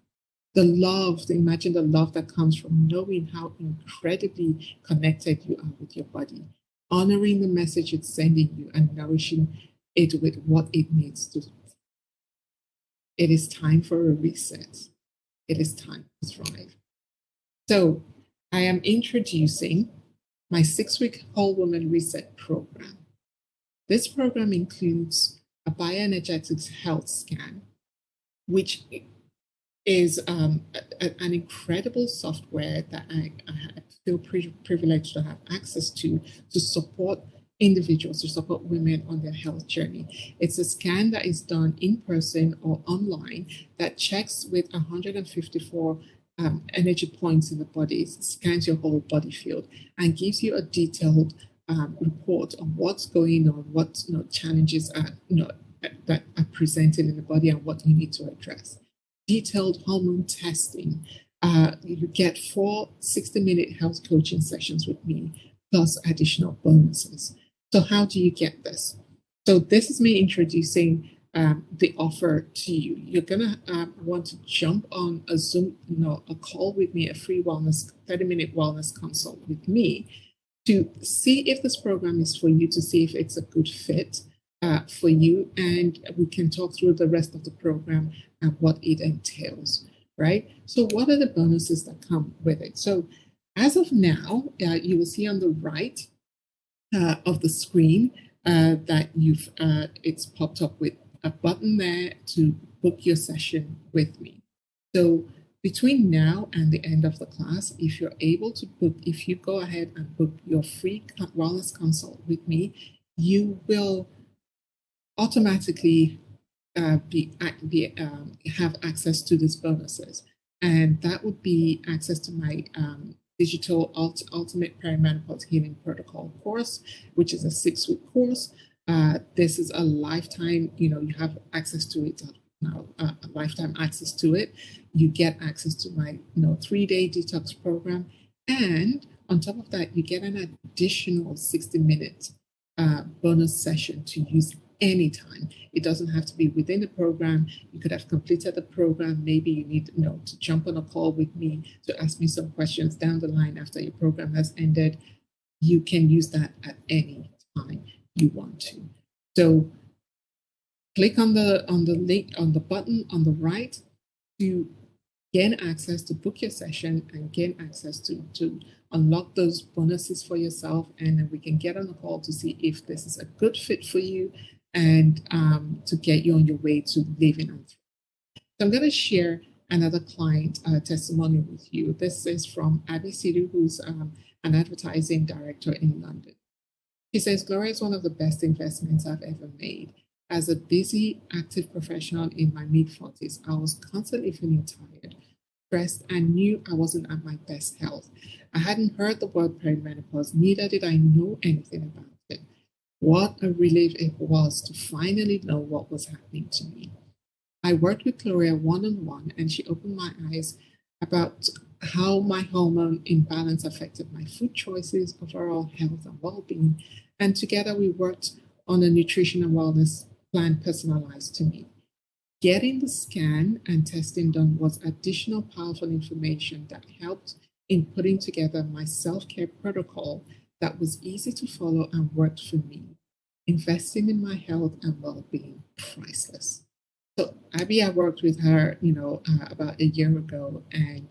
Imagine the love that comes from knowing how incredibly connected you are with your body, honoring the message it's sending you and nourishing it with what it needs to. It is time for a reset. It is time to thrive. So I am introducing my 6-week Whole Woman Reset program. This program includes a bioenergetics health scan, which is an incredible software that I feel privileged to have access to support individuals, to support women on their health journey. It's a scan that is done in person or online that checks with 154 energy points in the body. It scans your whole body field and gives you a detailed report on what's going on, what challenges are that are presented in the body and what you need to address. Detailed hormone testing. You get 4 60-minute health coaching sessions with me, plus additional bonuses. So how do you get this? So this is me introducing the offer to you. You're gonna want to jump on a Zoom, a call with me, a free 30-minute wellness consult with me to see if this program is for you, to see if it's a good fit for you, and we can talk through the rest of the program and what it entails, right? So what are the bonuses that come with it? So as of now, you will see on the right of the screen that it's popped up with a button there to book your session with me. So between now and the end of the class, if you're able to book, if you go ahead and book your free wellness consult with me, you will automatically have access to these bonuses. And that would be access to my digital ultimate perimenopause healing protocol course, which is a 6-week course. This is a lifetime, you have access to it now, a lifetime access to it. You get access to my 3-day detox program. And on top of that, you get an additional 60-minute bonus session to use anytime. It doesn't have to be within the program. You could have completed the program. Maybe you need to jump on a call with me to ask me some questions down the line after your program has ended. You can use that at any time you want to. So click on the link, on the button on the right to gain access, to book your session and gain access to unlock those bonuses for yourself. And then we can get on a call to see if this is a good fit for you and to get you on your way to living on. So I'm going to share another client testimonial with you. This is from Abby Sidu, who's an advertising director in London. She says, Gloria is one of the best investments I've ever made. As a busy, active professional in my mid-40s, I was constantly feeling tired, stressed, and knew I wasn't at my best health. I hadn't heard the word perimenopause, neither did I know anything about it. What a relief it was to finally know what was happening to me. I worked with Gloria one-on-one, and she opened my eyes about how my hormone imbalance affected my food choices, overall health and well-being. And together we worked on a nutrition and wellness plan personalized to me. Getting the scan and testing done was additional powerful information that helped in putting together my self-care protocol that was easy to follow and worked for me. Investing in my health and well-being, priceless. So Abby, I worked with her, about a year ago, and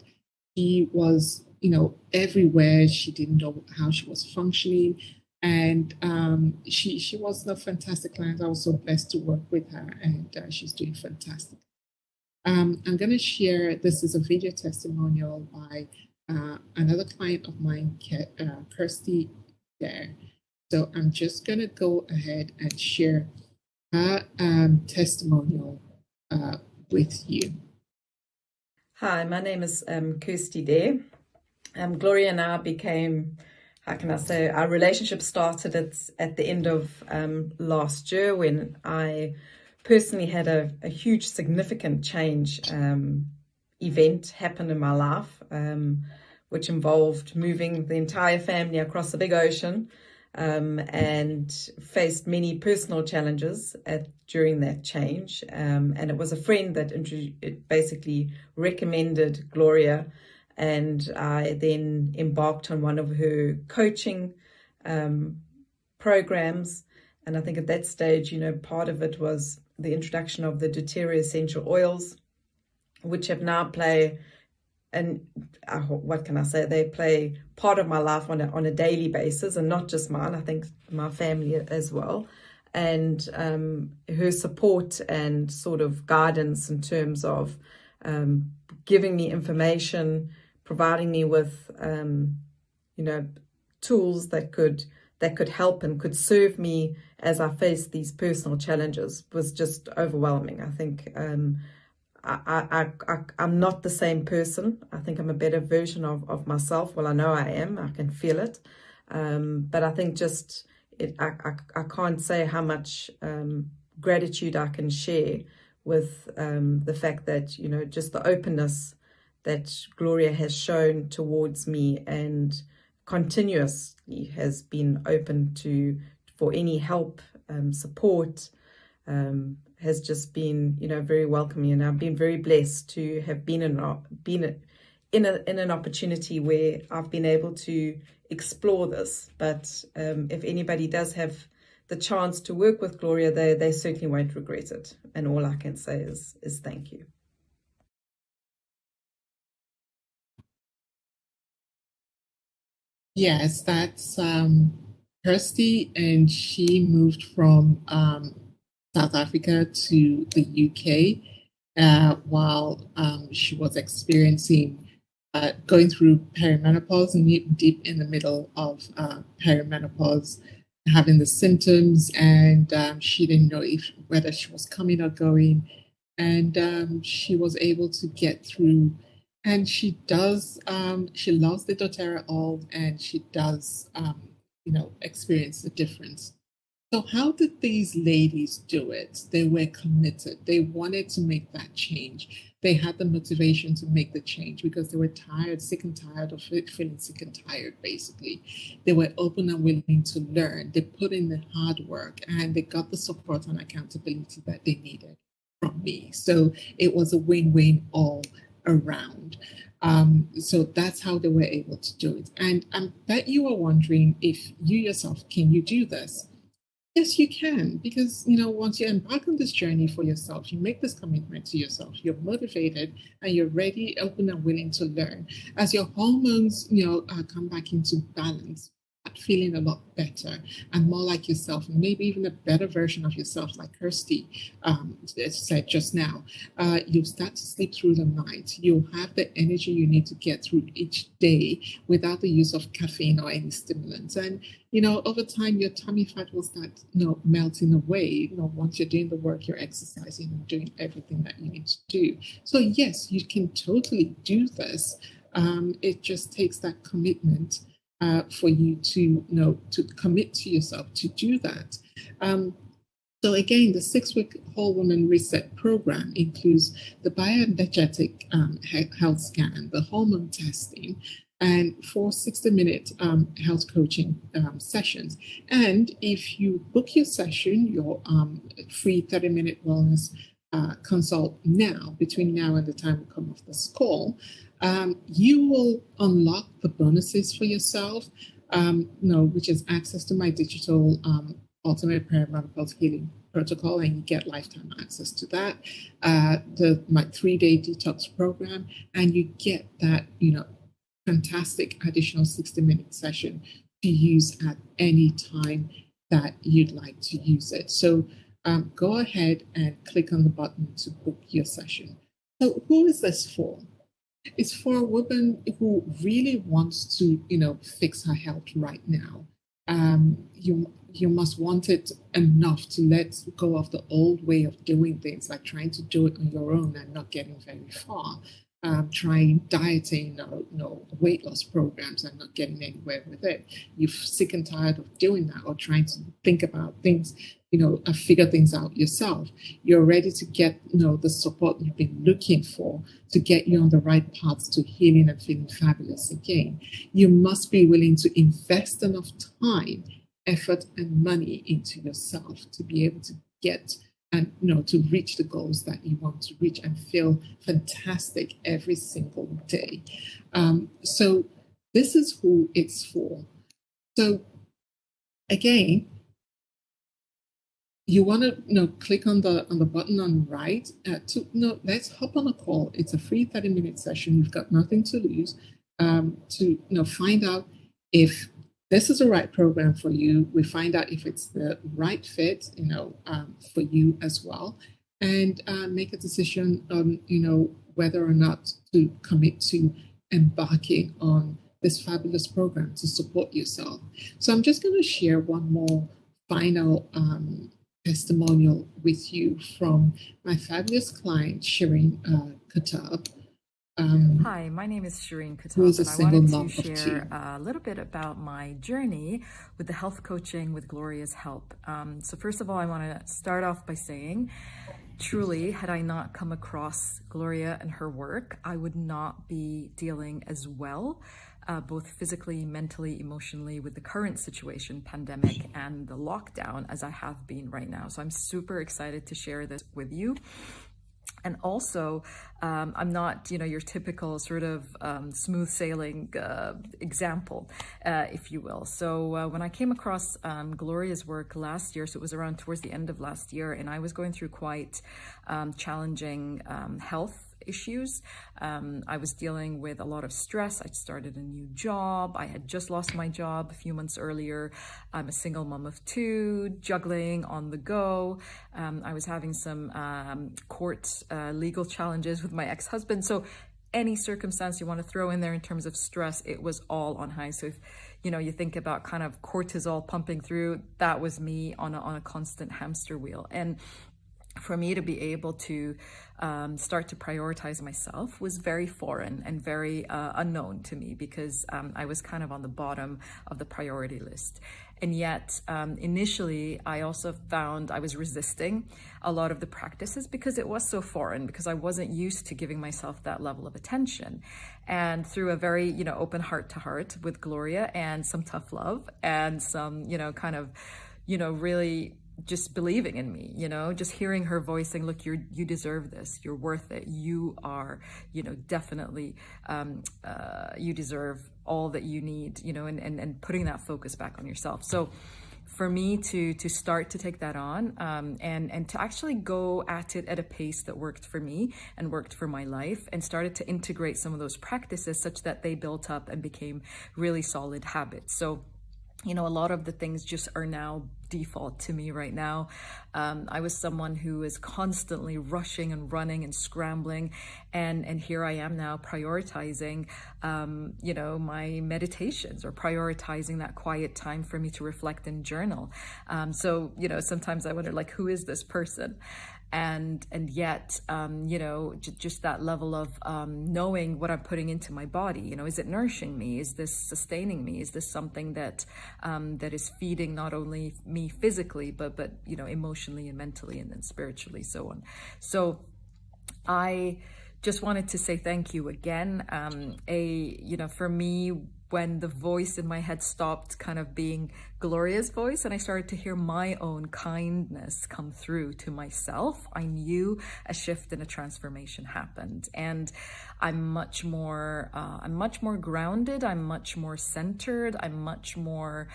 she was, everywhere. She didn't know how she was functioning. And she was a fantastic client. I was so blessed to work with her, and she's doing fantastic. I'm going to share, this is a video testimonial by another client of mine, Kirsty there. So I'm just going to go ahead and share her testimonial with you. Hi, my name is Kirsty Dare. Gloria and I became, how can I say, our relationship started at the end of last year, when I personally had a huge significant change event happen in my life, which involved moving the entire family across the big ocean, and faced many personal challenges during that change. And it was a friend that basically recommended Gloria, and I then embarked on one of her coaching programs. And I think at that stage, part of it was the introduction of the doTERRA essential oils, which have now play, and what can I say, they play part of my life on a daily basis, and not just mine, I think my family as well. And her support and sort of guidance in terms of giving me information, providing me with tools that could help and could serve me as I faced these personal challenges was just overwhelming. I think I'm not the same person. I think I'm a better version of myself. Well, I know I am. I can feel it. But I think just I can't say how much gratitude I can share with the fact that, just the openness that Gloria has shown towards me and continuously has been open for any help, support, has just been, very welcoming. And I've been very blessed to have been in an opportunity where I've been able to explore this. But if anybody does have the chance to work with Gloria, they certainly won't regret it. And all I can say is thank you. Yes, that's Kirsty, and she moved from South Africa to the UK while she was experiencing going through perimenopause and deep in the middle of perimenopause, having the symptoms, and she didn't know whether she was coming or going, and she was able to get through. And she does. She loves the doTERRA all, and she does. Experience the difference. So, how did these ladies do it? They were committed. They wanted to make that change. They had the motivation to make the change because they were tired, sick and tired of feeling sick and tired, basically. They were open and willing to learn. They put in the hard work and they got the support and accountability that they needed from me. So, it was a win win all around. So that's how they were able to do it. And I bet you are wondering if you yourself, can you do this? Yes, you can, because once you embark on this journey for yourself, you make this commitment to yourself, you're motivated and you're ready, open and willing to learn. As your hormones, come back into balance, feeling a lot better and more like yourself, and maybe even a better version of yourself, like Kirsty said just now. You'll start to sleep through the night. You'll have the energy you need to get through each day without the use of caffeine or any stimulants. And over time, your tummy fat will start, melting away. Once you're doing the work, you're exercising and doing everything that you need to do. So yes, you can totally do this. It just takes that commitment for you to to commit to yourself to do that. So again, the 6-week Whole Woman Reset program includes the bioenergetic health scan, the hormone testing, and 4 60-minute health coaching sessions. And if you book your session, your free 30-minute wellness consult now, between now and the time we come off this call, you will unlock the bonuses for yourself, which is access to my digital ultimate perimenopause healing protocol, and you get lifetime access to that. My 3-day detox program, and you get that fantastic additional 60-minute session to use at any time that you'd like to use it. So go ahead and click on the button to book your session. So who is this for? It's for a woman who really wants to, fix her health right now. You must want it enough to let go of the old way of doing things, like trying to do it on your own and not getting very far. Trying dieting or weight loss programs and not getting anywhere with it. You're sick and tired of doing that, or trying to think about things, figure things out yourself. You're ready to get, the support you've been looking for to get you on the right path to healing and feeling fabulous again. You must be willing to invest enough time, effort, and money into yourself to be able to get and to reach the goals that you want to reach and feel fantastic every single day. So this is who it's for. So again, you want to click on the button on the right let's hop on a call. It's a free 30-minute session. You've got nothing to lose, to find out if this is the right program for you. We find out if it's the right fit, for you as well, and make a decision on, whether or not to commit to embarking on this fabulous program to support yourself. So I'm just going to share one more final testimonial with you from my fabulous client, Shireen Katab. Hi, my name is Shireen who is Katab, a and I single wanted to mom of share two. a little bit about my journey with the health coaching with Gloria's help. So first of all, I want to start off by saying, truly, had I not come across Gloria and her work, I would not be dealing as well, both physically, mentally, emotionally, with the current situation, pandemic, and the lockdown as I have been right now. So I'm super excited to share this with you. And also, I'm not, your typical sort of smooth sailing example, if you will. So when I came across Gloria's work last year, so it was around towards the end of last year, and I was going through quite challenging health issues. I was dealing with a lot of stress. I started a new job. I had just lost my job a few months earlier. I'm a single mom of two, juggling on the go. I was having some court legal challenges with my ex-husband. So any circumstance you want to throw in there in terms of stress, it was all on high. So if you think about kind of cortisol pumping through, that was me on a constant hamster wheel. And for me to be able to start to prioritize myself was very foreign and very unknown to me, because I was kind of on the bottom of the priority list. And yet, initially, I also found I was resisting a lot of the practices because it was so foreign, because I wasn't used to giving myself that level of attention. And through a very, open heart to heart with Gloria, and some tough love, and some, kind of, really just believing in me, just hearing her voice saying, look, you deserve this, you're worth it, you are, definitely, you deserve all that you need, and putting that focus back on yourself. So for me to start to take that on, and to actually go at it at a pace that worked for me and worked for my life, and started to integrate some of those practices such that they built up and became really solid habits. So a lot of the things just are now default to me right now. I was someone who is constantly rushing and running and scrambling, and here I am now prioritizing, my meditations, or prioritizing that quiet time for me to reflect and journal. So sometimes I wonder, like, who is this person? And yet, just that level of knowing what I'm putting into my body. Is it nourishing me? Is this sustaining me? Is this something that that is feeding not only me physically, but emotionally and mentally, and then spiritually, so on. So I just wanted to say thank you again. For me, when the voice in my head stopped kind of being Gloria's voice, and I started to hear my own kindness come through to myself, I knew a shift and a transformation happened. And I'm much more grounded. I'm much more centered. I'm much more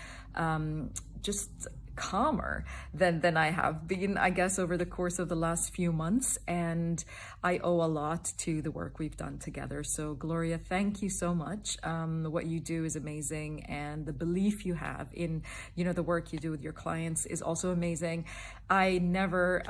just calmer than I have been, I guess, over the course of the last few months. And I owe a lot to the work we've done together. So Gloria, thank you so much. What you do is amazing, and the belief you have in, the work you do with your clients is also amazing. I never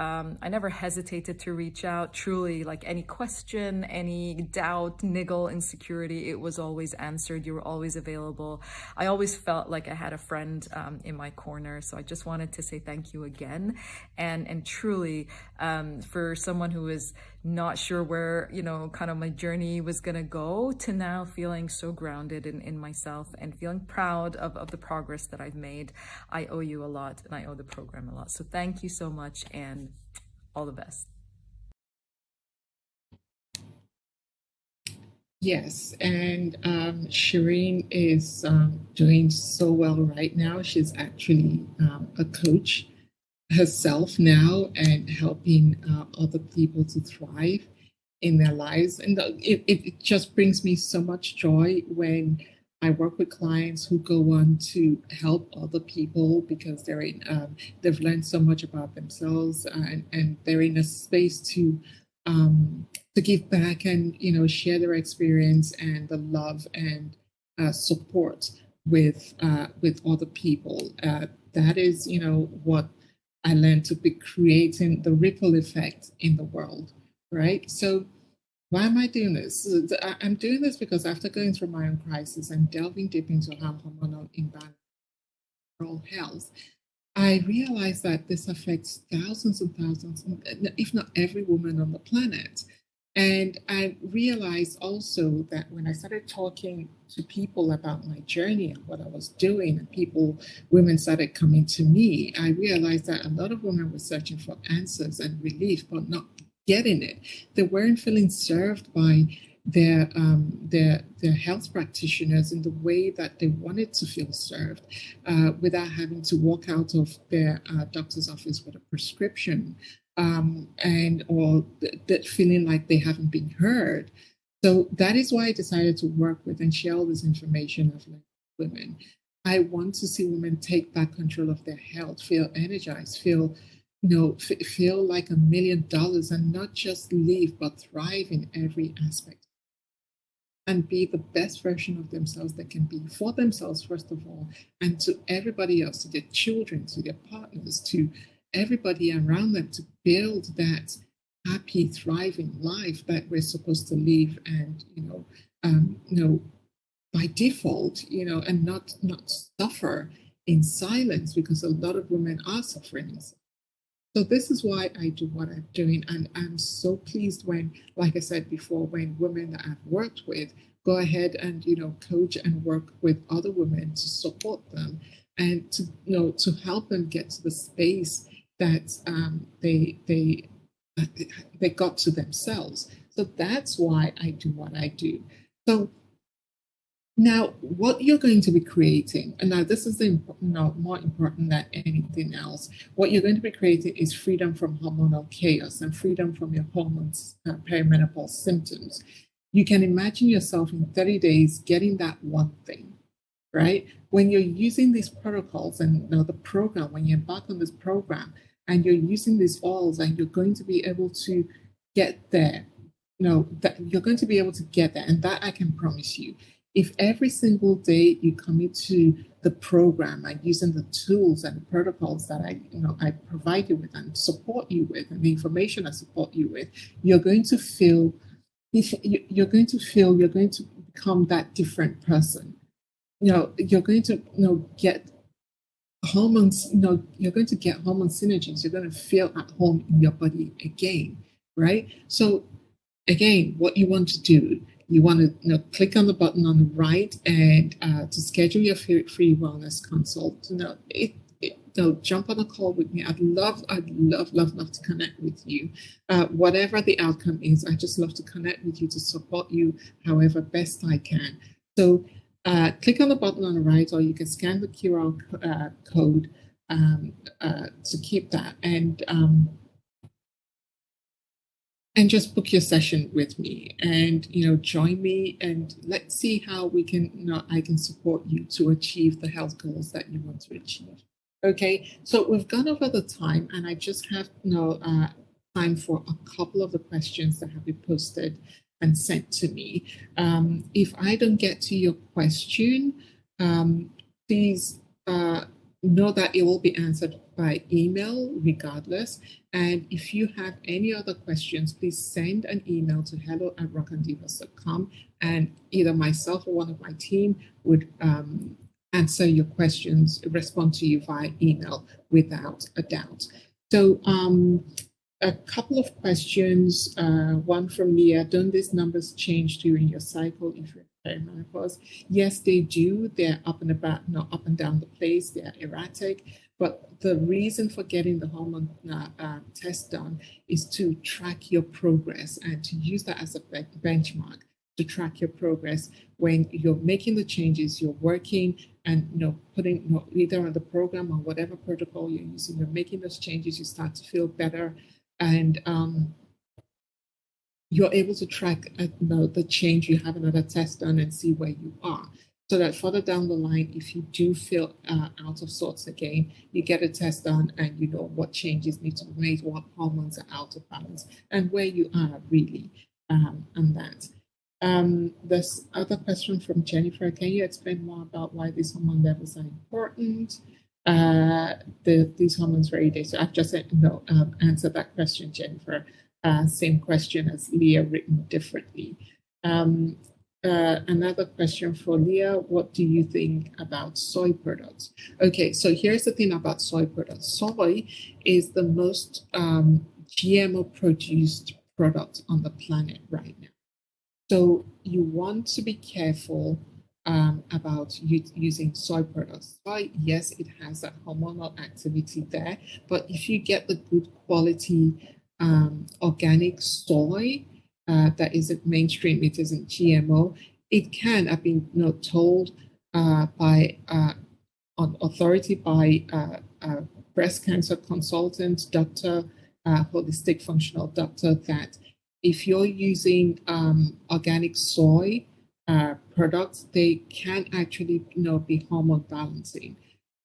hesitated to reach out. Truly, like, any question, any doubt, niggle, insecurity, it was always answered. You were always available. I always felt like I had a friend in my corner. So I just wanted to say thank you again. And truly, for someone who is not sure where, kind of my journey was going to go, to now feeling so grounded in myself and feeling proud of the progress that I've made, I owe you a lot, and I owe the program a lot. So thank you so much, and all the best. Yes, and Shireen is doing so well right now. She's actually a coach herself now, and helping other people to thrive in their lives. And it just brings me so much joy when I work with clients who go on to help other people, because they've learned so much about themselves, and they're in a space to give back, and share their experience and the love and support with other people. That is what I learned, to be creating the ripple effect in the world, right? So why am I doing this? I'm doing this because after going through my own crisis and delving deep into how hormonal imbalance overall health, I realized that this affects thousands and thousands, if not every woman on the planet. And I realized also that when I started talking to people about my journey and what I was doing, and women started coming to me, I realized that a lot of women were searching for answers and relief, but not getting it. They weren't feeling served by their health practitioners in the way that they wanted to feel served, without having to walk out of their doctor's office with a prescription, and or that feeling like they haven't been heard. So that is why I decided to work with and share all this information of like women. I want to see women take back control of their health, feel energized, feel like $1,000,000, and not just live but thrive in every aspect and be the best version of themselves they can be, for themselves first of all, and to everybody else, to their children, to their partners, to everybody around them, to build that happy, thriving life that we're supposed to live, and by default, and not suffer in silence, because a lot of women are suffering in silence. So this is why I do what I'm doing. And I'm so pleased when, like I said before, when women that I've worked with go ahead and, coach and work with other women to support them and to help them get to the space that they got to themselves. So that's why I do what I do. So now, what you're going to be creating, and now this is more important than anything else, what you're going to be creating is freedom from hormonal chaos and freedom from your hormones, perimenopause symptoms. You can imagine yourself in 30 days getting that one thing, right? When you're using these protocols and the program, when you embark on this program and you're using these oils, and you're going to be able to get there, that you're going to be able to get there. And that I can promise you. If every single day you commit to the program and using the tools and the protocols that I provide you with and support you with, and the information I support you with, you're going to you're going to become that different person. You're going to get hormones. You're going to get hormone synergies. You're going to feel at home in your body again, right? So again, what you want to do, you want to click on the button on the right and to schedule your free wellness consult. Jump on a call with me. I'd love to connect with you. Whatever the outcome is, I just love to connect with you to support you however best I can. So click on the button on the right, or you can scan the QR code to keep that, and just book your session with me, and join me, and let's see how we can I can support you to achieve the health goals that you want to achieve. Okay, so we've gone over the time, and I just have time for a couple of the questions that have been posted and sent to me. If I don't get to your question, please know that it will be answered by email regardless. And if you have any other questions, please send an email to hello@rockandivas.com, and either myself or one of my team would answer your questions, respond to you via email without a doubt. So a couple of questions, one from Leah: don't these numbers change during your cycle if you're perimenopause? Yes, they do. They're up and about, not up and down the place. They're erratic. But the reason for getting the hormone test done is to track your progress and to use that as a benchmark to track your progress when you're making the changes, you're working and putting either on the program or whatever protocol you're using, you're making those changes, you start to feel better, and you're able to track the change. You have another test done and see where you are, so that further down the line, if you do feel out of sorts again, you get a test done and you know what changes need to be made, what hormones are out of balance, and where you are really on that. This other question from Jennifer: can you explain more about why these hormone levels are important? These hormones vary. So I've just answered that question, Jennifer. Same question as Leah, written differently. Another question for Leah: what do you think about soy products? Okay, so here's the thing about soy products. Soy is the most GMO produced product on the planet right now. So you want to be careful about using soy products. Soy, yes, it has that hormonal activity there, but if you get the good quality organic soy that isn't mainstream, it isn't GMO, it can, I've been told by on authority by breast cancer consultant, doctor, holistic functional doctor, that if you're using organic soy products, they can actually be hormone balancing.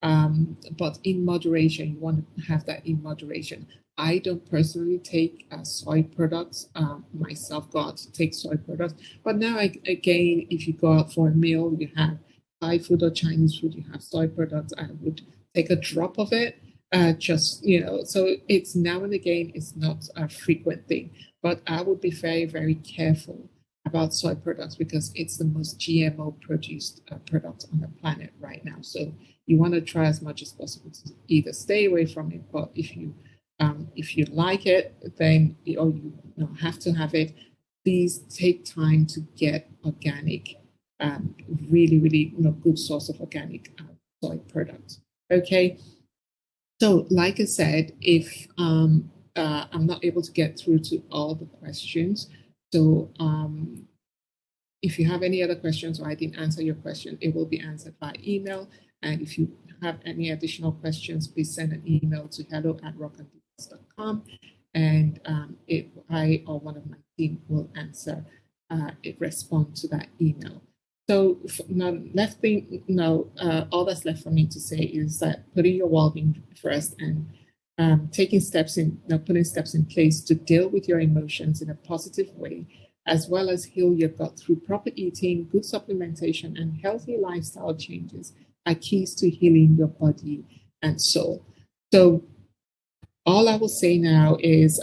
But in moderation, you want to have that in moderation. I don't personally take soy products myself, go out to take soy products. But now, again, if you go out for a meal, you have Thai food or Chinese food, you have soy products, I would take a drop of it. So it's now and again, it's not a frequent thing. But I would be very, very careful about soy products because it's the most GMO produced product on the planet right now. So you want to try as much as possible to either stay away from it, but if you like it, then or you have to have it, please take time to get organic, really, really good source of organic soy products. Okay. So, like I said, if I'm not able to get through to all the questions, so if you have any other questions or I didn't answer your question, it will be answered by email. And if you have any additional questions, please send an email to hello@rockandpeople.com, and I or one of my team will answer, respond to that email. So now, all that's left for me to say is that putting your well-being first and putting steps in place to deal with your emotions in a positive way, as well as heal your gut through proper eating, good supplementation, and healthy lifestyle changes are keys to healing your body and soul. So all I will say now is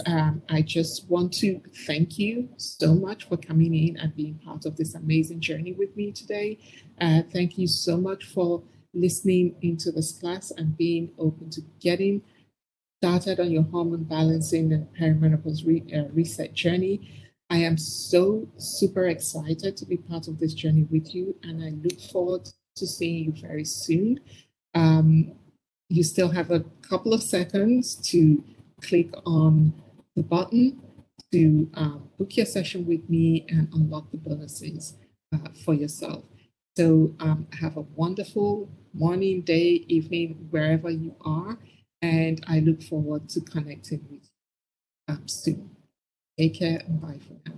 I just want to thank you so much for coming in and being part of this amazing journey with me today. Thank you so much for listening into this class and being open to getting started on your hormone balancing and perimenopause reset journey. I am so super excited to be part of this journey with you, and I look forward to seeing you very soon. You still have a couple of seconds to click on the button to book your session with me and unlock the bonuses for yourself. So have a wonderful morning, day, evening, wherever you are. And I look forward to connecting with you soon. Take care and bye for now.